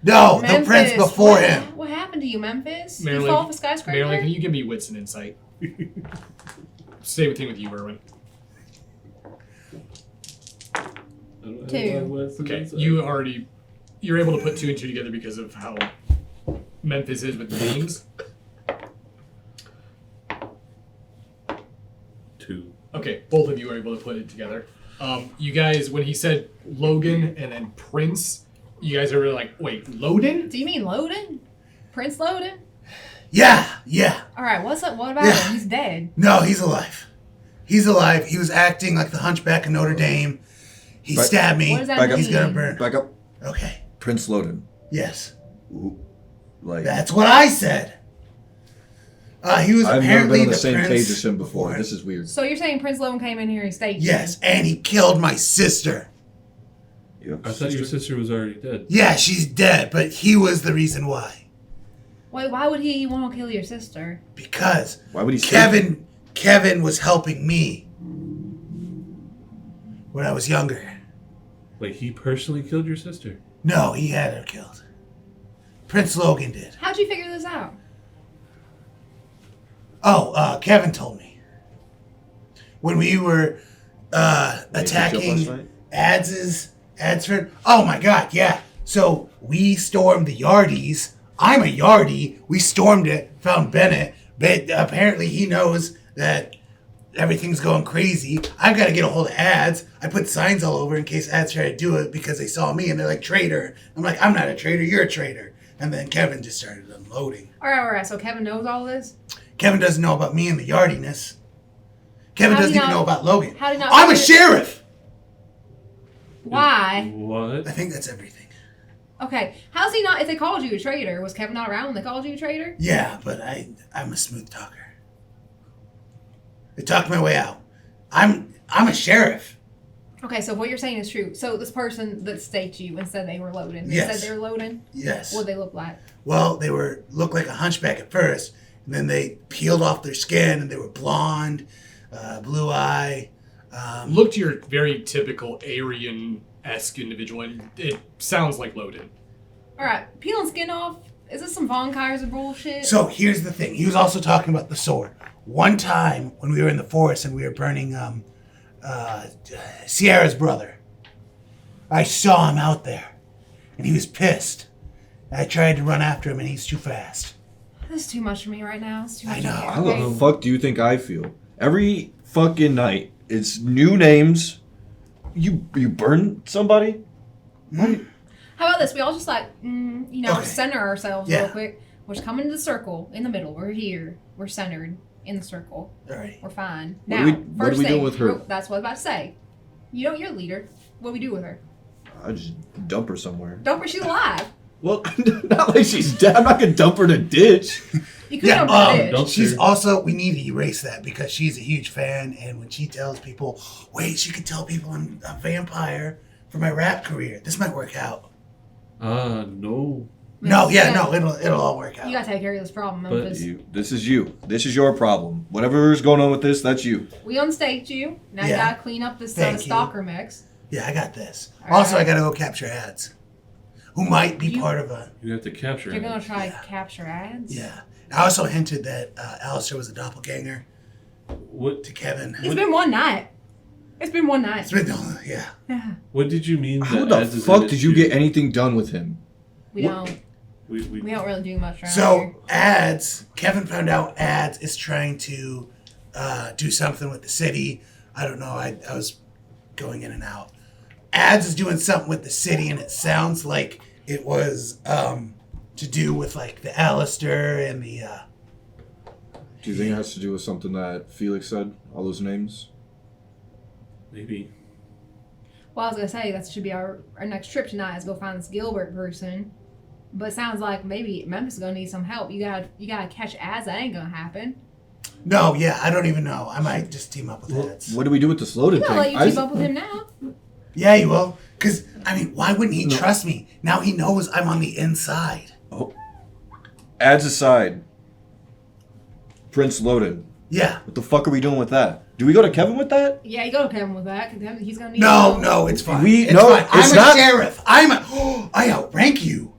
Speaker 4: No, the
Speaker 2: Memphis,
Speaker 4: prince before
Speaker 2: what,
Speaker 4: him.
Speaker 2: What happened to you, Memphis? You
Speaker 1: Marilyn,
Speaker 2: fall off a skyscraper?
Speaker 1: Marilyn, can you give me wits and insight? Stay with you, Erwin.
Speaker 2: Two.
Speaker 1: Okay, you're able to put 2 and 2 together because of how Memphis is with names.
Speaker 5: 2.
Speaker 1: Okay, both of you are able to put it together. You guys, when he said Logan and then Prince, you guys are really like, wait, Loden?
Speaker 2: Do you mean Loden? Prince Loden?
Speaker 4: Yeah.
Speaker 2: All right, what about
Speaker 4: Yeah.
Speaker 2: him? He's dead.
Speaker 4: No, he's alive. He's alive. He was acting like the Hunchback of Notre Dame. He
Speaker 3: Right.
Speaker 4: stabbed me.
Speaker 2: What does that
Speaker 3: Back up.
Speaker 2: mean?
Speaker 4: He's gonna burn.
Speaker 3: Back up.
Speaker 4: Okay.
Speaker 3: Prince Loden.
Speaker 4: Yes.
Speaker 3: Ooh, like,
Speaker 4: That's what I said. He was
Speaker 3: I've never
Speaker 4: apparently
Speaker 3: been on the
Speaker 4: the
Speaker 3: same
Speaker 4: prince
Speaker 3: page as him before.
Speaker 4: before.
Speaker 3: This is weird.
Speaker 2: So you're saying Prince Loden came in here and staked you?
Speaker 4: Yes, and he killed my sister.
Speaker 3: You have
Speaker 5: I thought your sister was already dead.
Speaker 4: Yeah, she's dead, but he was the reason why.
Speaker 2: Wait, why would he want to kill your sister?
Speaker 4: Because
Speaker 3: Why would he say
Speaker 4: Kevin was helping me when I was younger.
Speaker 5: Like, he personally killed your sister.
Speaker 4: No, he had her killed. Prince Logan did.
Speaker 2: How'd you figure this out?
Speaker 4: Oh, Kevin told me. When we were
Speaker 3: Did he pick you up last
Speaker 4: attacking
Speaker 3: night?
Speaker 4: Ad's friend. Oh my god, yeah. So we stormed the Yardies. I'm a Yardie. We stormed it, found Bennett, but apparently he knows that everything's going crazy. I've got to get a hold of Ads. I put signs all over in case Ads try to do it because they saw me and they're like, traitor. I'm like, I'm not a traitor, you're a traitor. And then Kevin just started unloading.
Speaker 2: All right. So Kevin knows all this.
Speaker 4: Kevin doesn't know about me and the Yardiness. Kevin
Speaker 2: How do
Speaker 4: doesn't
Speaker 2: you
Speaker 4: even
Speaker 2: not-
Speaker 4: know about Logan.
Speaker 2: how do you not
Speaker 4: I'm a
Speaker 2: know it?
Speaker 4: sheriff!
Speaker 2: Why?
Speaker 5: What?
Speaker 4: I think that's everything.
Speaker 2: Okay. How's he not? If they called you a traitor, was Kevin not around when they called you a traitor?
Speaker 4: Yeah, but I'm a smooth talker. I talked my way out. I'm a sheriff.
Speaker 2: Okay, so what you're saying is true. So this person that staked you and said they were loading. They
Speaker 4: Yes.
Speaker 2: said they were loading?
Speaker 4: Yes.
Speaker 2: What'd they look like?
Speaker 4: Well, they looked like a hunchback at first, and then they peeled off their skin, and they were blonde, blue eye.
Speaker 1: Looked your very typical Aryan-esque individual, and it sounds like loaded.
Speaker 2: Alright, peeling skin off. Is this some Von Kaiser bullshit?
Speaker 4: So here's the thing. He was also talking about the sword. One time when we were in the forest and we were burning Sierra's brother, I saw him out there, and he was pissed. I tried to run after him, and he's too fast.
Speaker 2: This is too much for me right now. It's too much
Speaker 4: I know.
Speaker 2: for me,
Speaker 3: How
Speaker 2: okay?
Speaker 3: the fuck do you think I feel? Every fucking night, it's new names. You burn somebody?
Speaker 2: How about this? We all just
Speaker 4: Okay.
Speaker 2: center ourselves
Speaker 4: Yeah.
Speaker 2: real quick. We're just coming to the circle in the middle. We're here. We're centered in the circle.
Speaker 4: All right.
Speaker 2: We're fine.
Speaker 3: What
Speaker 2: Now,
Speaker 3: do we
Speaker 2: first
Speaker 3: do
Speaker 2: thing,
Speaker 3: with her?
Speaker 2: That's what I was about to say. You're the leader. What do we do with her?
Speaker 3: I just dump her somewhere.
Speaker 2: Dump her. She's alive.
Speaker 3: Well, not like she's dead. I'm not gonna dump her in a ditch.
Speaker 2: You could
Speaker 4: Yeah,
Speaker 2: dump her in a
Speaker 5: don't-
Speaker 2: ditch.
Speaker 4: She's also, we need to erase that because she's a huge fan, and when she tells people, wait, she could tell people I'm a vampire for my rap career. This might work out.
Speaker 5: No.
Speaker 4: No, yeah,
Speaker 2: Yeah.
Speaker 4: no, it'll all work out.
Speaker 2: You gotta take care of this problem,
Speaker 5: But
Speaker 2: Memphis.
Speaker 3: This is you. This is your problem. Whatever's going on with this, that's you.
Speaker 2: We unstaked you. Now you
Speaker 4: Yeah.
Speaker 2: gotta clean up this
Speaker 4: Thank you.
Speaker 2: stalker mix.
Speaker 4: Yeah, I got this.
Speaker 2: All
Speaker 4: Also,
Speaker 2: right.
Speaker 4: I gotta go capture Ads, who might be
Speaker 2: You-
Speaker 4: part of a.
Speaker 5: You have to capture
Speaker 2: You're
Speaker 5: it.
Speaker 2: gonna try to capture ads?
Speaker 4: Yeah. I also hinted that Alistair was a doppelganger
Speaker 5: What?
Speaker 4: to Kevin.
Speaker 2: It's been one night. It's been one night.
Speaker 4: It's been, yeah.
Speaker 2: Yeah.
Speaker 5: What did you mean?
Speaker 3: How
Speaker 5: that
Speaker 3: the
Speaker 5: ads is
Speaker 3: fuck
Speaker 5: in it
Speaker 3: did you
Speaker 5: too?
Speaker 3: get anything done with him?
Speaker 2: We don't.
Speaker 5: We
Speaker 2: We don't really do much around
Speaker 4: So
Speaker 2: here.
Speaker 4: Ads, Kevin found out Ads is trying to do something with the city. I don't know. I was going in and out. Ads is doing something with the city, and it sounds like it was to do with like the Alistair and the.
Speaker 3: Do you think it has to do with something that Felix said? All those names?
Speaker 5: maybe.
Speaker 2: Well, I was gonna say that should be our next trip tonight is go find this Gilbert person. But it sounds like maybe Memphis is gonna need some help. You gotta catch ads. That ain't gonna happen.
Speaker 4: No, yeah, I don't even know. I might just team up with Ads.
Speaker 3: What do we do with this loaded
Speaker 2: I'm
Speaker 3: thing?
Speaker 2: gonna let you
Speaker 3: I-
Speaker 2: keep up with him now.
Speaker 4: Yeah, he will. Because, I mean, why wouldn't he
Speaker 3: No.
Speaker 4: trust me? Now he knows I'm on the inside.
Speaker 3: Ads aside. Prince loaded.
Speaker 4: Yeah.
Speaker 3: What the fuck are we doing with that? Do we go to Kevin with that?
Speaker 2: Yeah, you go to Kevin with that. 'Cause he's gonna need
Speaker 4: No,
Speaker 2: help.
Speaker 4: no, it's fine.
Speaker 3: We-
Speaker 4: it's
Speaker 3: no,
Speaker 4: fine.
Speaker 3: it's
Speaker 4: I'm
Speaker 3: not-
Speaker 4: a sheriff. I outrank you.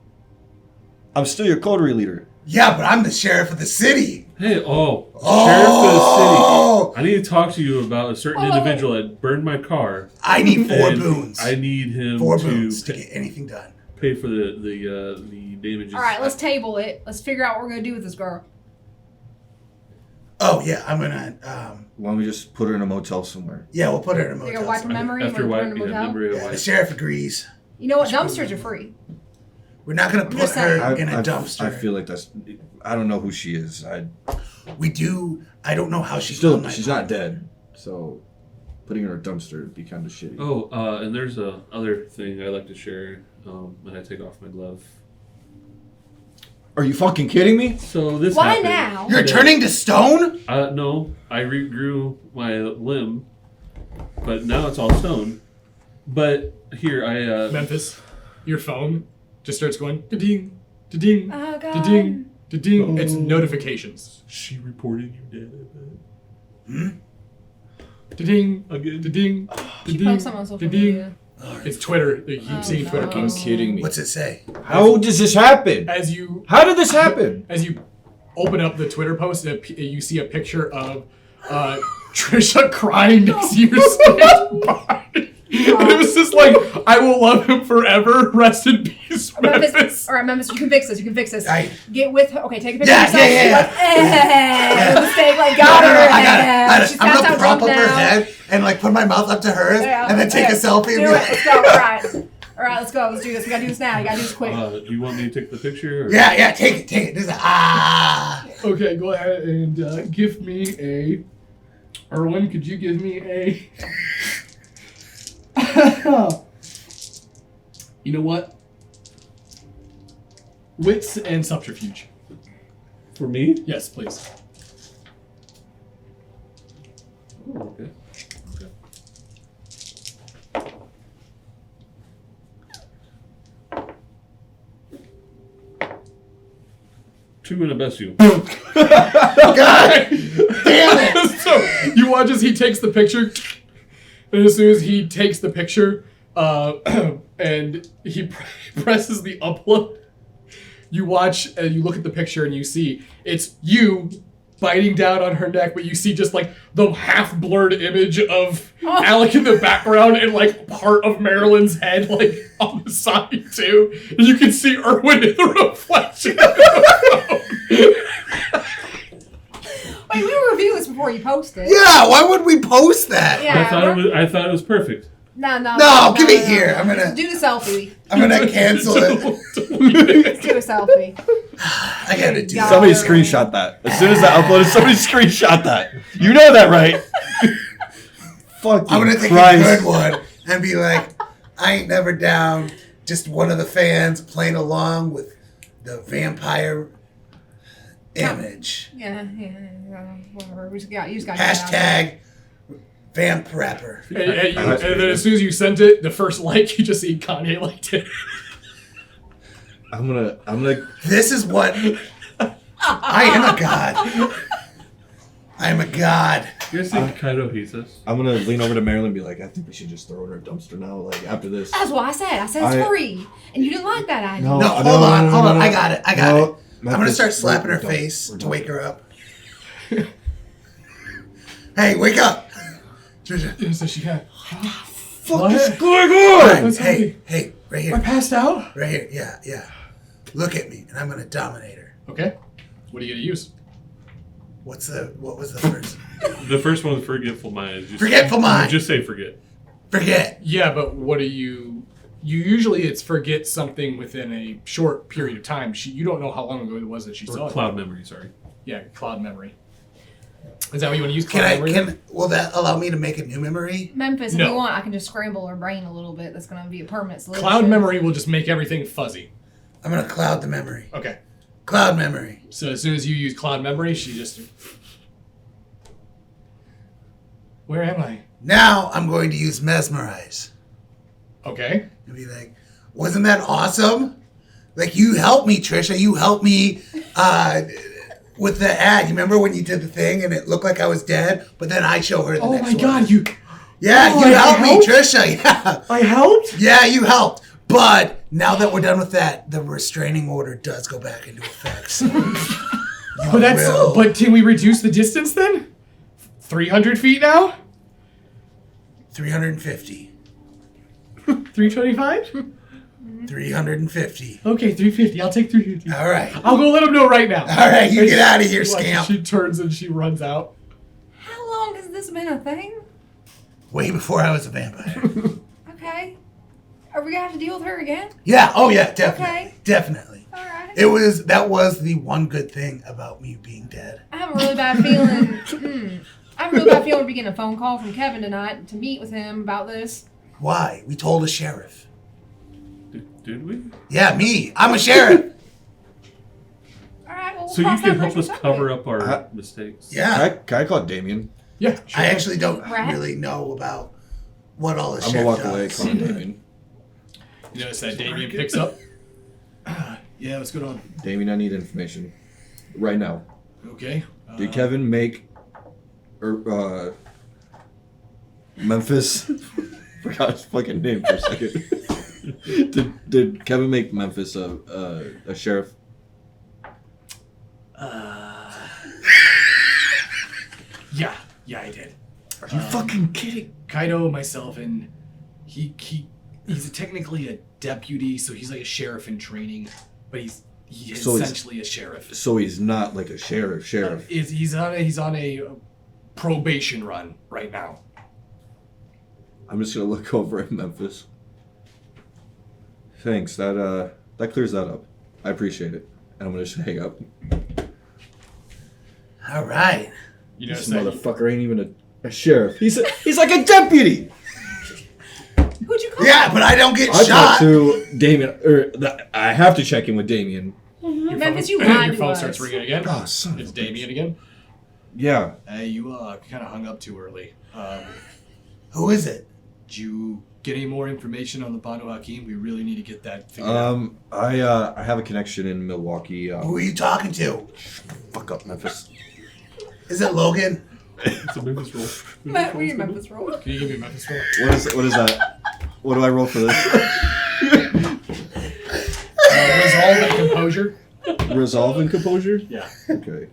Speaker 3: I'm still your coterie leader.
Speaker 4: Yeah, but I'm the sheriff of the city.
Speaker 5: Hey, Sheriff of
Speaker 4: Oh!
Speaker 5: the city. I need to talk to you about a certain
Speaker 2: Whoa, whoa, whoa.
Speaker 5: individual that burned my car.
Speaker 4: I need 4
Speaker 5: and
Speaker 4: boons.
Speaker 5: I need him
Speaker 4: 4
Speaker 5: to
Speaker 4: boons to get anything done.
Speaker 5: pay for the damages.
Speaker 2: All right, let's table it. Let's figure out what we're gonna do with this girl.
Speaker 4: Oh, yeah, I'm gonna,
Speaker 3: Why don't we just put her in a motel somewhere?
Speaker 4: yeah, we'll put her in a
Speaker 2: You're
Speaker 4: motel.
Speaker 2: gonna wipe her memory and
Speaker 5: After
Speaker 2: put her in
Speaker 5: wipe,
Speaker 2: a
Speaker 5: yeah,
Speaker 2: motel.
Speaker 5: memory of
Speaker 4: Yeah, the
Speaker 5: wipe.
Speaker 4: sheriff agrees.
Speaker 2: You know what? Dumpsters are free.
Speaker 4: We're not gonna put
Speaker 2: just
Speaker 4: her
Speaker 2: saying.
Speaker 4: in a dumpster.
Speaker 3: I feel like that's. I don't know who she is.
Speaker 4: We do. I don't know how she's
Speaker 3: Still,
Speaker 4: on my
Speaker 3: she's not dead. So, putting her in a dumpster would be kind of shitty.
Speaker 5: Oh, and there's a other thing I like to share when I take off my glove.
Speaker 3: Are you fucking kidding me?
Speaker 5: So this
Speaker 2: Why
Speaker 5: happened.
Speaker 2: now?
Speaker 4: You're turning to stone?
Speaker 5: No, I regrew my limb, but now it's all stone. But here I
Speaker 1: Memphis, your phone just starts going da-ding, da-ding,
Speaker 2: Oh, God.
Speaker 1: da-ding, da-ding. It's notifications.
Speaker 5: she reported you dead.
Speaker 1: Da-ding,
Speaker 5: Again.
Speaker 1: da-ding,
Speaker 2: She
Speaker 1: da-ding,
Speaker 2: posts something on social
Speaker 1: da-ding,
Speaker 2: media.
Speaker 1: It's Twitter. You keep seeing Twitter
Speaker 2: no.
Speaker 1: posts.
Speaker 3: Kidding me.
Speaker 4: What's it say?
Speaker 3: How does this happen? How did this happen?
Speaker 1: As you open up the Twitter post, you see a picture of Trisha crying next to your stage body. And it was just like, I will love him forever. Rest in peace, Memphis.
Speaker 2: All right, Memphis, you can fix this. You can fix this.
Speaker 4: Right.
Speaker 2: Get with her. Okay, take a picture
Speaker 4: Yeah,
Speaker 2: of yourself.
Speaker 4: yeah.
Speaker 2: With the steak, like, got her.
Speaker 4: I got it.
Speaker 2: She's
Speaker 4: I'm
Speaker 2: passed
Speaker 4: gonna
Speaker 2: out
Speaker 4: prop
Speaker 2: drunk
Speaker 4: up her
Speaker 2: now.
Speaker 4: head and like put my mouth up to hers
Speaker 2: Yeah,
Speaker 4: and then take a
Speaker 2: okay.
Speaker 4: selfie.
Speaker 2: Do
Speaker 4: And
Speaker 2: it.
Speaker 4: be like,
Speaker 2: Let's go. All right, let's go. Let's do this. We gotta do this now. You gotta do this quick.
Speaker 5: Do you want me to take the picture? Or?
Speaker 4: yeah, take it. This is
Speaker 1: Okay, go ahead and give me a... Erwin, could you give me a... You know what? Wits and subterfuge.
Speaker 5: For me?
Speaker 1: Yes, please.
Speaker 5: Oh, okay. Two and a best you.
Speaker 4: God damn it!
Speaker 1: So you watch as he takes the picture, and as soon as he takes the picture, and he presses the upload, you watch and you look at the picture and you see it's you biting down on her neck, but you see just like the half blurred image of Alec in the background and like part of Marilyn's head like on the side too. And you can see Erwin in the reflection.
Speaker 2: Wait, we will review this before you post it.
Speaker 4: Yeah, why would we post that?
Speaker 2: Yeah.
Speaker 5: I thought it was perfect.
Speaker 4: No, give it here. I'm gonna
Speaker 2: do the selfie.
Speaker 4: I'm gonna cancel it.
Speaker 2: Let's do a selfie.
Speaker 4: I gotta do
Speaker 2: God.
Speaker 3: Somebody screenshot that. As soon as I uploaded, somebody screenshot that. You know that, right? Fucking
Speaker 4: I'm gonna take
Speaker 3: Christ.
Speaker 4: a good one and be like, I ain't never down. Just one of the fans playing along with the vampire image.
Speaker 2: Yeah, whatever. You just got to get it out
Speaker 4: Hashtag vamp rapper.
Speaker 1: And then as soon as you sent it, the first like, you just see Kanye liked it.
Speaker 3: I'm gonna.
Speaker 4: This is what I am a god. I am a god.
Speaker 5: You're saying Kaido hates us?
Speaker 3: I'm gonna lean over to Marilyn and be like, I think we should just throw it in our dumpster now. Like after this.
Speaker 2: That's what I said. I said it's free, and you didn't like that idea.
Speaker 3: No,
Speaker 4: No, hold on. I got it. I got it. I'm gonna
Speaker 3: Memphis,
Speaker 4: start slapping her
Speaker 3: we're done.
Speaker 4: face
Speaker 3: We're
Speaker 4: to
Speaker 3: done.
Speaker 4: wake her up. Hey, wake up! Trisha.
Speaker 1: So she got.
Speaker 3: Fuck is
Speaker 1: What?
Speaker 3: going on?
Speaker 1: What's happening?
Speaker 4: Hey, right
Speaker 1: I
Speaker 4: here.
Speaker 1: passed out?
Speaker 4: Right here. Yeah. Look at me, and I'm gonna dominate her.
Speaker 1: Okay. What are you gonna use?
Speaker 4: What was the first?
Speaker 5: The first one was Forgetful Mind. Just,
Speaker 4: Forgetful Mind.
Speaker 5: Just say forget.
Speaker 4: Forget.
Speaker 1: Yeah, but what do you usually it's forget something within a short period of time. You don't know how long ago it was that she saw
Speaker 5: Or
Speaker 1: it.
Speaker 5: cloud memory, sorry.
Speaker 1: Yeah, cloud memory. Is that what you want to use? Cloud memory?
Speaker 4: Will that allow me to make a new memory?
Speaker 2: Memphis, if
Speaker 1: No.
Speaker 2: you want, I can just scramble her brain a little bit. That's going to be a permanent solution.
Speaker 1: Cloud memory will just make everything fuzzy.
Speaker 4: I'm gonna cloud the memory.
Speaker 1: Okay.
Speaker 4: Cloud memory.
Speaker 1: So as soon as you use cloud memory, she just. Where am I?
Speaker 4: Now I'm going to use mesmerize.
Speaker 1: Okay.
Speaker 4: And be like, wasn't that awesome? Like, you helped me, Trisha. You helped me with the ad. You remember when you did the thing and it looked like I was dead, but then I show her the
Speaker 1: Oh
Speaker 4: next
Speaker 1: my
Speaker 4: one.
Speaker 1: God! You.
Speaker 4: Yeah,
Speaker 1: Oh,
Speaker 4: you
Speaker 1: I
Speaker 4: helped me,
Speaker 1: helped?
Speaker 4: Trisha. Yeah.
Speaker 1: I helped.
Speaker 4: Yeah, you helped. But now that we're done with that, the restraining order does go back into effect. So
Speaker 1: But that's.
Speaker 4: will.
Speaker 1: But can we reduce the distance then? 300 feet now?
Speaker 4: 350.
Speaker 1: 325?
Speaker 4: 350.
Speaker 1: Okay, 350. I'll take 350.
Speaker 4: All right.
Speaker 1: I'll go let him know right now.
Speaker 4: All right, you
Speaker 1: And
Speaker 4: get out of here,
Speaker 1: she-
Speaker 4: scamp.
Speaker 1: She turns and she runs out.
Speaker 2: How long has this been a thing?
Speaker 4: Way before I was a vampire.
Speaker 2: Okay. Are we going to have to deal with her again?
Speaker 4: Yeah, oh yeah, definitely.
Speaker 2: Okay.
Speaker 4: Definitely.
Speaker 2: All right.
Speaker 4: That was the one good thing about me being dead.
Speaker 2: I have a really bad feeling. I have a really bad feeling we're getting a phone call from Kevin tonight to meet with him about this.
Speaker 4: Why? We told the sheriff.
Speaker 5: Did we?
Speaker 4: Yeah, me. I'm a sheriff.
Speaker 2: All right, well, we'll
Speaker 5: So you
Speaker 2: cross
Speaker 5: can
Speaker 2: that
Speaker 5: help
Speaker 2: bridge
Speaker 5: us
Speaker 2: when we
Speaker 5: cover
Speaker 2: come
Speaker 5: up our
Speaker 3: Uh,
Speaker 5: mistakes.
Speaker 4: Yeah.
Speaker 3: Can I call Damien?
Speaker 1: Yeah, sure.
Speaker 4: I actually don't
Speaker 2: Rat?
Speaker 4: really know about what all the
Speaker 3: I'm gonna
Speaker 4: sheriff
Speaker 3: walk
Speaker 4: does.
Speaker 3: away, call Damien.
Speaker 1: You notice that Damien picks up. Yeah, what's going on?
Speaker 3: Damien, I need information right now.
Speaker 1: Okay.
Speaker 3: Did Kevin make Memphis forgot his fucking name for a second. Did Kevin make Memphis a sheriff?
Speaker 1: Yeah, I did.
Speaker 3: Are you fucking kidding?
Speaker 1: Kaido, myself, and he's technically a deputy, so he's like a sheriff in training, but he's essentially a sheriff.
Speaker 3: So he's not like a sheriff.
Speaker 1: He's on a probation run right now.
Speaker 3: I'm just gonna look over at Memphis. Thanks. That clears that up. I appreciate it. And I'm gonna just hang up.
Speaker 4: All right.
Speaker 1: You know,
Speaker 3: This motherfucker ain't even a sheriff. He's like a deputy.
Speaker 2: Who'd you call?
Speaker 4: Yeah, but I don't get
Speaker 3: I
Speaker 4: shot.
Speaker 3: talked to Damien, I have to check in with Damien.
Speaker 2: Memphis, you
Speaker 1: your
Speaker 2: lied to
Speaker 1: phone
Speaker 2: us.
Speaker 1: starts ringing again.
Speaker 3: Oh, son
Speaker 1: It's
Speaker 3: of a
Speaker 1: Damien again.
Speaker 3: Yeah.
Speaker 1: Hey, you kind of hung up too early.
Speaker 4: Who is it?
Speaker 1: Did you get any more information on the Banu Hakim? We really need to get that figured out.
Speaker 3: I have a connection in Milwaukee.
Speaker 4: Who are you talking to?
Speaker 3: Fuck up, Memphis.
Speaker 4: Is it Logan?
Speaker 5: It's a Memphis roll.
Speaker 2: Matt, we Memphis roll.
Speaker 1: Can you give me a Memphis roll?
Speaker 3: What is that? What do I roll for this?
Speaker 1: Resolve and composure.
Speaker 3: Resolve and composure?
Speaker 1: Yeah.
Speaker 3: Okay.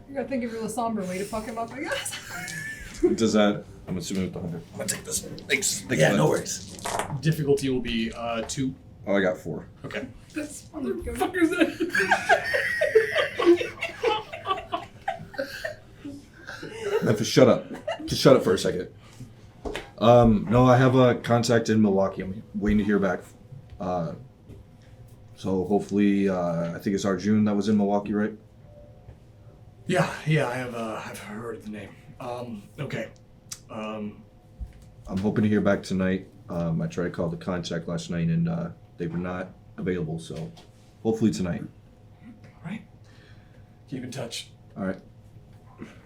Speaker 2: You gotta think of a real somber way to fuck him up, I guess.
Speaker 3: Does that? I'm assuming with the 100. I'm gonna take this. Thanks.
Speaker 4: Yeah, no worries.
Speaker 1: Difficulty will be 2.
Speaker 3: Oh, I got 4.
Speaker 1: Okay.
Speaker 2: This motherfucker's that.
Speaker 3: Memphis, shut up. Just shut up for a second. No, I have a contact in Milwaukee. I'm waiting to hear back. So hopefully, I think it's Arjun that was in Milwaukee, right?
Speaker 1: Yeah, I have I've heard of the name. Okay.
Speaker 3: I'm hoping to hear back tonight. I tried to call the contact last night and they were not available, so hopefully tonight.
Speaker 1: All right. Keep in touch.
Speaker 3: All right.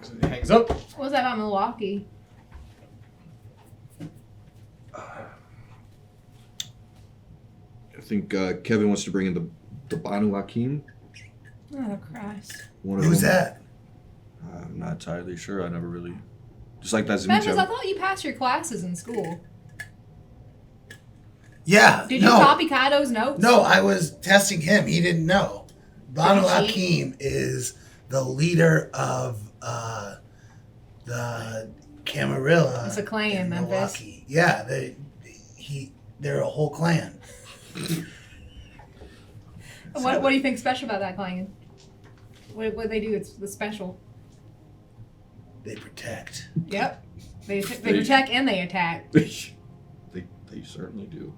Speaker 1: So he hangs up.
Speaker 2: What was that about Milwaukee?
Speaker 3: I think Kevin wants to bring in the Banu Hakim.
Speaker 2: Oh, Christ.
Speaker 3: One of
Speaker 4: Who's
Speaker 3: them.
Speaker 4: that?
Speaker 3: I'm not entirely sure. I never really. Just like that
Speaker 2: Memphis, I
Speaker 3: Zimicho.
Speaker 2: thought you passed your classes in school.
Speaker 4: Yeah.
Speaker 2: Did you copy Kaido's notes?
Speaker 4: No, I was testing him. He didn't know. Banu
Speaker 2: Did he cheat?
Speaker 4: Hakim is the leader of the Camarilla.
Speaker 2: It's a clan,
Speaker 4: in
Speaker 2: Memphis.
Speaker 4: Milwaukee. Yeah, they're a whole clan.
Speaker 2: What do you think special about that clan? What they do? It's the special.
Speaker 4: They protect.
Speaker 2: Yep. They protect and they attack.
Speaker 3: they certainly do.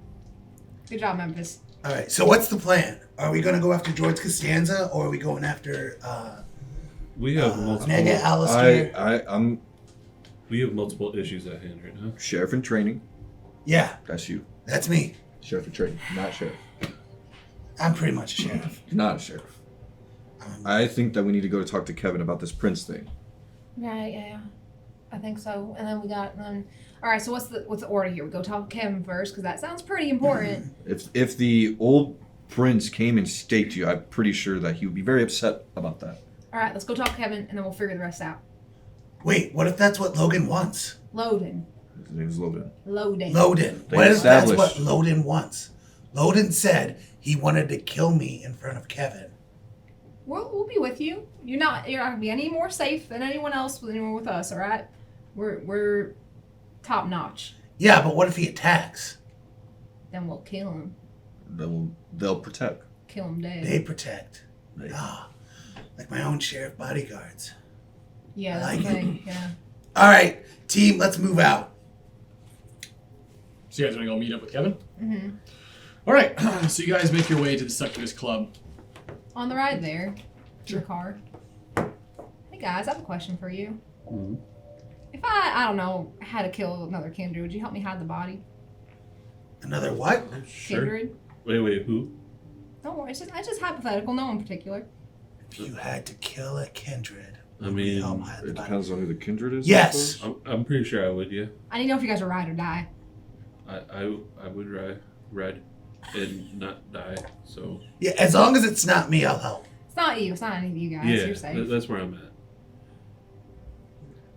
Speaker 2: Good job, Memphis.
Speaker 4: All right. So what's the plan? Are we going to go after George Costanza, or are we going after
Speaker 5: We have multiple.
Speaker 4: Mega Alistair?
Speaker 5: We have multiple issues at hand right now.
Speaker 3: Sheriff in training.
Speaker 4: Yeah,
Speaker 3: That's you.
Speaker 4: that's me.
Speaker 3: Sheriff in training, not sheriff.
Speaker 4: I'm pretty much a sheriff.
Speaker 3: You're not a sheriff. I think that we need to go talk to Kevin about this Prince thing.
Speaker 2: Right, yeah. I think so. And then we got all right, so what's the order here? We go talk to Kevin first because that sounds pretty important.
Speaker 3: If the old prince came and staked you, I'm pretty sure that he would be very upset about that.
Speaker 2: All right, let's go talk to Kevin and then we'll figure the rest out.
Speaker 4: Wait, what if that's what Logan wants?
Speaker 2: Loading.
Speaker 3: His name's Logan.
Speaker 2: Loading.
Speaker 4: Loden.
Speaker 3: They
Speaker 4: What if that's
Speaker 3: established-
Speaker 4: what Loden wants? Loden said he wanted to kill me in front of Kevin.
Speaker 2: We'll be with you. You're not gonna be any more safe than anyone else with us, all right? We're top notch.
Speaker 4: Yeah, but what if he attacks?
Speaker 2: Then we'll kill him.
Speaker 3: They'll protect.
Speaker 2: Kill him dead.
Speaker 4: They protect.
Speaker 3: They-
Speaker 4: Ah, like my own sheriff bodyguards.
Speaker 2: Yeah, that's
Speaker 4: like
Speaker 2: the thing. Yeah.
Speaker 4: All right, team, let's move out.
Speaker 1: So you guys want to go meet up with Kevin?
Speaker 2: Mm-hmm.
Speaker 1: All right. So you guys make your way to the Succubus Club.
Speaker 2: On the ride there, your car. Hey guys, I have a question for you.
Speaker 5: Mm-hmm.
Speaker 2: If I don't know, had to kill another kindred, would you help me hide the body?
Speaker 4: Another what?
Speaker 5: Sure.
Speaker 2: Kindred?
Speaker 5: Wait, who?
Speaker 2: Don't worry, it's just hypothetical, no one in particular.
Speaker 4: If you had to kill a kindred,
Speaker 5: I mean,
Speaker 4: help hide the
Speaker 3: It
Speaker 4: body?
Speaker 3: depends on who the kindred is. I
Speaker 4: Yes.
Speaker 3: suppose.
Speaker 5: I'm pretty sure I would, yeah.
Speaker 2: I need to know if you guys are ride or die.
Speaker 5: I would ride and not die, so.
Speaker 4: Yeah, as long as it's not me, I'll help.
Speaker 2: It's not you, it's not any of you guys,
Speaker 5: Yeah,
Speaker 2: you're safe.
Speaker 5: that's where I'm at.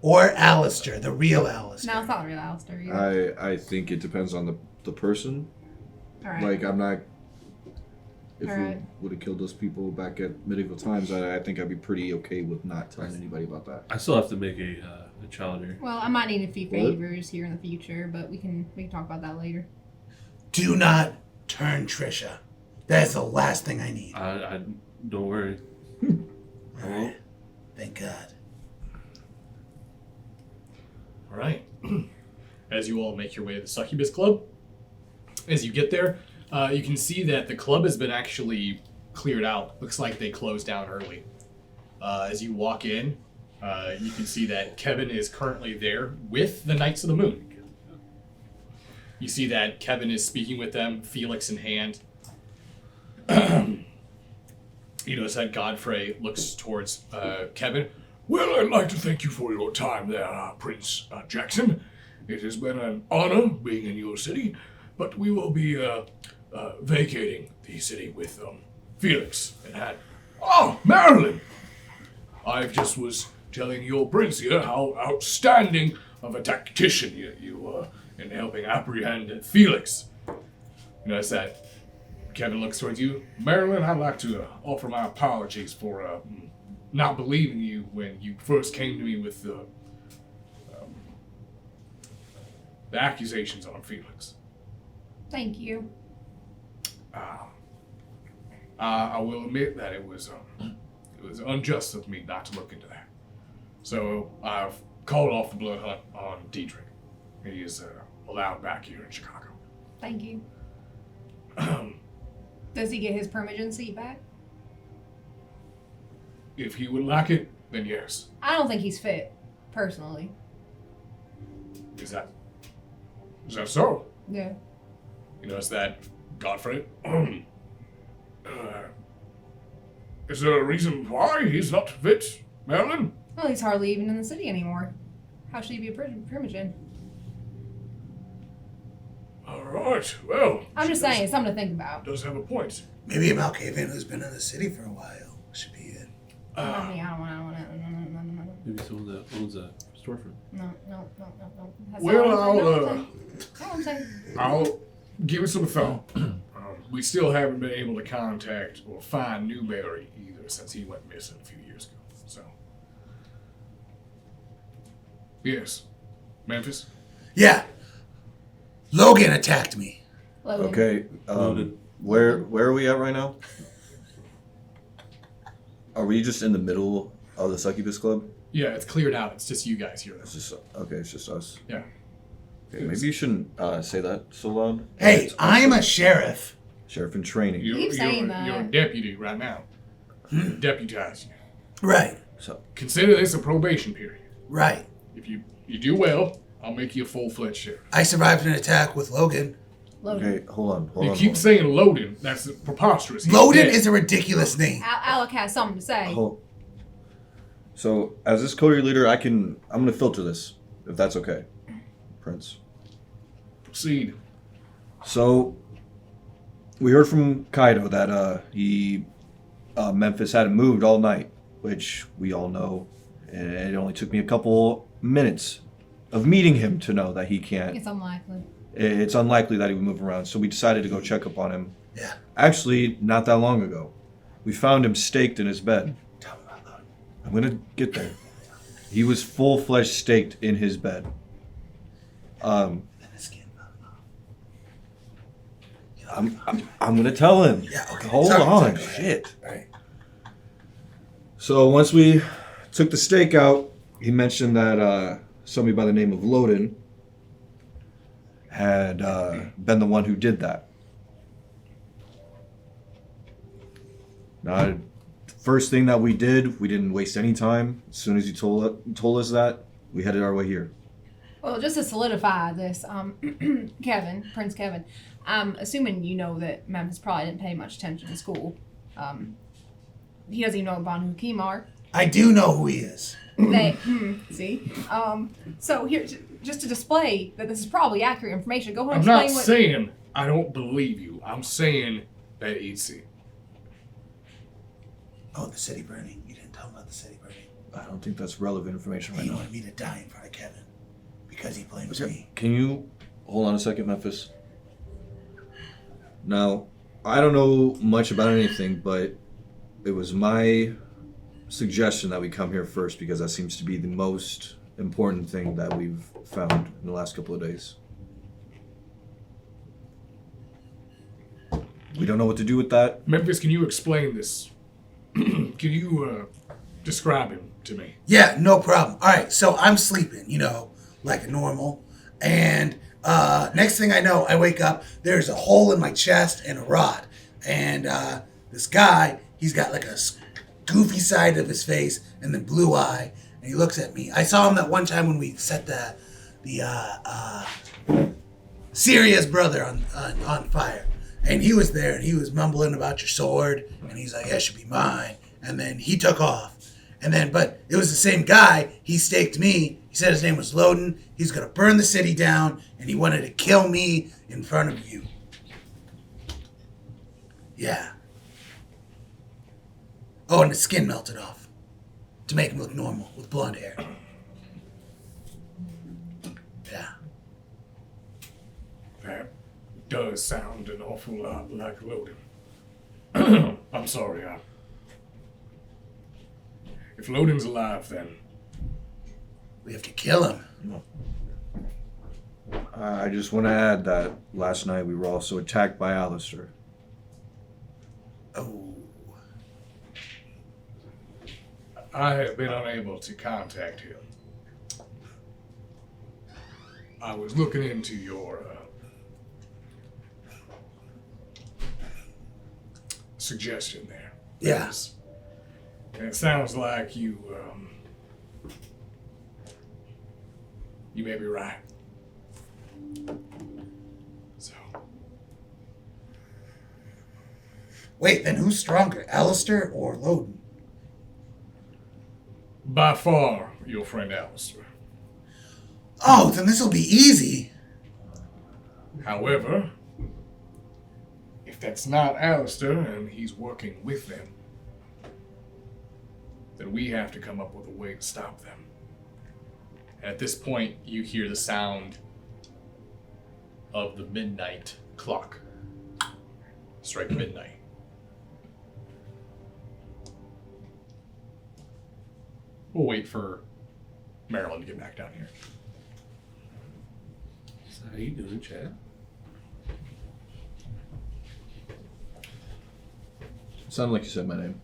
Speaker 4: Or Alistair, the real Alistair.
Speaker 2: No, it's not real Alistair either.
Speaker 3: I think it depends on the person.
Speaker 2: All right.
Speaker 3: Like, I'm not. If we
Speaker 2: Alright.
Speaker 3: would have killed those people back at medieval times, I think I'd be pretty okay with not telling anybody about that.
Speaker 5: I still have to make a challenger.
Speaker 2: Well, I might need a few
Speaker 3: What?
Speaker 2: favors here in the future, but we can talk about that later.
Speaker 4: Do not turn Trisha. That's the last thing I need.
Speaker 5: I don't worry. I won't.
Speaker 4: Thank God.
Speaker 1: All right. As you all make your way to the Succubus Club, as you get there, you can see that the club has been actually cleared out. Looks like they closed down early. As you walk in, you can see that Kevin is currently there with the Knights of the Moon. You see that Kevin is speaking with them, Felix in hand. You notice that Godfrey looks towards Kevin.
Speaker 6: Well, I'd like to thank you for your time there, Prince Jackson. It has been an honor being in your city, but we will be vacating the city with Felix and had. Oh, Marilyn! I just was telling your prince here how outstanding of a tactician you were in helping apprehend Felix. You notice that Kevin looks towards you. Marilyn, I'd like to offer my apologies for not believing you when you first came to me with the accusations on Felix.
Speaker 2: Thank you.
Speaker 6: I will admit that it was unjust of me not to look into that. So I've called off the blood hunt on Dietrich. He is allowed back here in Chicago.
Speaker 2: Thank you. Does he get his Primogen seat back?
Speaker 6: If he would like it, then yes.
Speaker 2: I don't think he's fit, personally.
Speaker 6: Is that so?
Speaker 2: Yeah.
Speaker 1: You notice that Godfrey.
Speaker 6: Is there a reason why he's not fit, Marilyn?
Speaker 2: Well, he's hardly even in the city anymore. How should he be a Primogen?
Speaker 6: All right. Well,
Speaker 2: I'm just saying, it's something to think about.
Speaker 6: does have a point.
Speaker 4: Maybe a Malkavian who's been in the city for a while should be it.
Speaker 2: I mean, I don't want to. No.
Speaker 5: Maybe someone that owns that storefront.
Speaker 2: No. That's
Speaker 6: Well,
Speaker 2: all I'm saying.
Speaker 6: I'll give it some thought. We still haven't been able to contact or find Newberry either since he went missing a few years ago. So, yes, Memphis.
Speaker 4: Yeah. Logan attacked me.
Speaker 2: Logan.
Speaker 3: Okay.
Speaker 5: Loaded.
Speaker 3: Where are we at right now? Are we just in the middle of the Succubus Club?
Speaker 1: Yeah, it's cleared out. It's just you guys here.
Speaker 3: It's just okay. It's just us.
Speaker 1: Yeah.
Speaker 3: Okay, maybe you shouldn't say that so loud.
Speaker 4: Hey,
Speaker 3: It's
Speaker 4: I'm a sheriff.
Speaker 3: sheriff in training.
Speaker 2: Keep saying that.
Speaker 1: You're a deputy right now. Deputized you.
Speaker 4: Right.
Speaker 3: So
Speaker 1: Consider this a probation period.
Speaker 4: Right.
Speaker 1: If you do well, I'll make you a full-fledged sheriff.
Speaker 4: I survived an attack with Logan.
Speaker 2: Logan.
Speaker 3: okay, hold on.
Speaker 1: You
Speaker 3: Hold
Speaker 1: keep
Speaker 3: on.
Speaker 1: saying Loden. That's preposterous. He's
Speaker 4: Logan
Speaker 1: dead.
Speaker 4: is a ridiculous name.
Speaker 2: Alec has something to say.
Speaker 3: Hold. So as this coterie leader, I'm gonna filter this, if that's okay, Prince.
Speaker 6: Proceed.
Speaker 3: So we heard from Kaido that Memphis hadn't moved all night, which we all know. And it only took me a couple minutes of meeting him to know that he can't.
Speaker 2: It's unlikely.
Speaker 3: It's unlikely that he would move around. So we decided to go check up on him.
Speaker 4: Yeah.
Speaker 3: Actually, not that long ago. We found him staked in his bed.
Speaker 4: Tell me about Logan.
Speaker 3: I'm gonna get there. He was full-fledged staked in his bed. I'm gonna tell him.
Speaker 4: Yeah, okay.
Speaker 3: Hold
Speaker 4: Sorry,
Speaker 3: on.
Speaker 4: sorry.
Speaker 3: Shit.
Speaker 4: All right.
Speaker 3: So once we took the stake out, he mentioned that somebody by the name of Loden had been the one who did that. Now, first thing that we did, we didn't waste any time. As soon as he told us that, we headed our way here.
Speaker 2: Well, just to solidify this, Prince Kevin, I'm assuming you know that Memphis probably didn't pay much attention in school. He doesn't even know about who Kim are.
Speaker 4: I do know who he is.
Speaker 2: See? So here, just to display that this is probably accurate information, go ahead
Speaker 6: I'm
Speaker 2: and
Speaker 6: not
Speaker 2: explain what...
Speaker 6: saying I don't believe you. I'm saying that it's it.
Speaker 4: Oh, the city burning. You didn't tell him about the city burning.
Speaker 3: I don't think that's relevant information right
Speaker 4: He
Speaker 3: now.
Speaker 4: wanted me to die in front of Kevin because he blames me.
Speaker 3: Can you hold on a second, Memphis? Now, I don't know much about anything, but it was my suggestion that we come here first because that seems to be the most important thing that we've found in the last couple of days. We don't know what to do with that.
Speaker 6: Memphis, can you explain this? Can you describe him to me?
Speaker 4: Yeah, no problem. All right, so I'm sleeping, like a normal. And next thing I know, I wake up, there's a hole in my chest and a rod. And this guy, he's got like a goofy side of his face and then blue eye. And he looks at me. I saw him that one time when we set the Syria's brother on fire. And he was there and he was mumbling about your sword. And he's like, that should be mine. And then he took off. And then, but it was the same guy. He staked me. He said his name was Loden. He's going to burn the city down. And he wanted to kill me in front of you. Yeah. Oh, and his skin melted off to make him look normal with blonde hair. Yeah.
Speaker 6: That does sound an awful lot like Loden. I'm sorry. If Loden's alive, then
Speaker 4: We have to kill him.
Speaker 3: I just want to add that last night we were also attacked by Alistair.
Speaker 4: Oh.
Speaker 6: I have been unable to contact him. I was looking into your suggestion there.
Speaker 4: Yeah.
Speaker 6: Yes. And it sounds like you may be right. So,
Speaker 4: Wait, then who's stronger, Alistair or Loden?
Speaker 6: by far, your friend Alistair.
Speaker 4: Oh, then this'll be easy.
Speaker 6: However, if that's not Alistair and he's working with them, then we have to come up with a way to stop them. And at this point, you hear the sound of the midnight clock strike midnight. We'll wait for Marilyn to get back down here.
Speaker 5: So how you doing, Chad?
Speaker 3: It sounded like you said my name.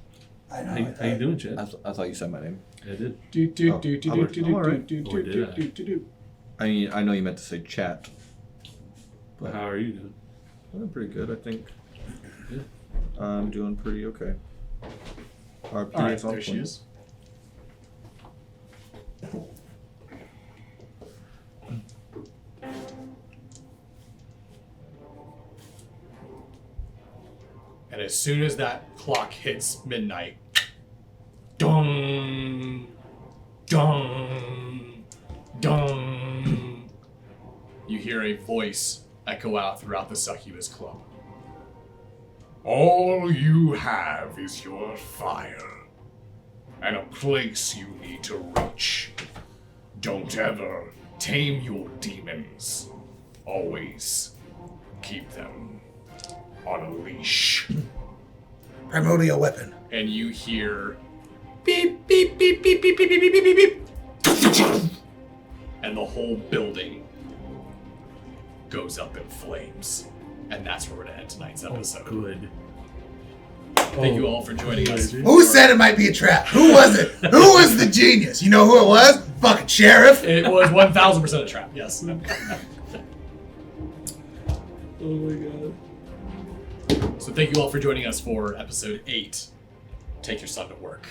Speaker 4: I know.
Speaker 5: How you doing, Chad?
Speaker 3: I thought you said my name.
Speaker 5: I did.
Speaker 3: I mean, I know you meant to say chat.
Speaker 5: But how are you doing?
Speaker 3: I'm pretty good, I think.
Speaker 5: Yeah.
Speaker 3: I'm doing pretty okay.
Speaker 6: All right, there she is. And as soon as that clock hits midnight, dong, dong, dong, you hear a voice echo out throughout the Succubus Club. All you have is your fire, and a place you need to reach. Don't ever tame your demons. Always keep them on a leash.
Speaker 4: Primordial weapon.
Speaker 6: And you hear beep, beep, beep, beep, beep, beep, beep, beep, beep, beep. And the whole building goes up in flames. And that's where we're going to end tonight's episode.
Speaker 5: Good.
Speaker 6: Thank you all for joining us.
Speaker 4: Who said it might be a trap? Who was it? Who was the genius? You know who it was? Fucking sheriff.
Speaker 6: It was 1000% a trap, yes.
Speaker 5: Oh my god.
Speaker 6: So thank you all for joining us for episode 8. Take your son to work.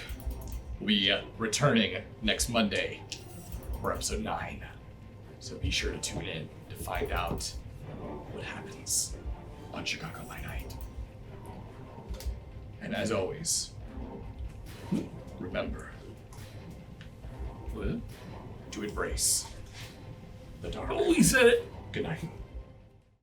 Speaker 6: We'll be returning next Monday for episode 9. So be sure to tune in to find out what happens on Chicago by Night. And as always, remember
Speaker 5: What?
Speaker 6: to embrace the dark.
Speaker 5: Oh, he said it.
Speaker 6: Good night.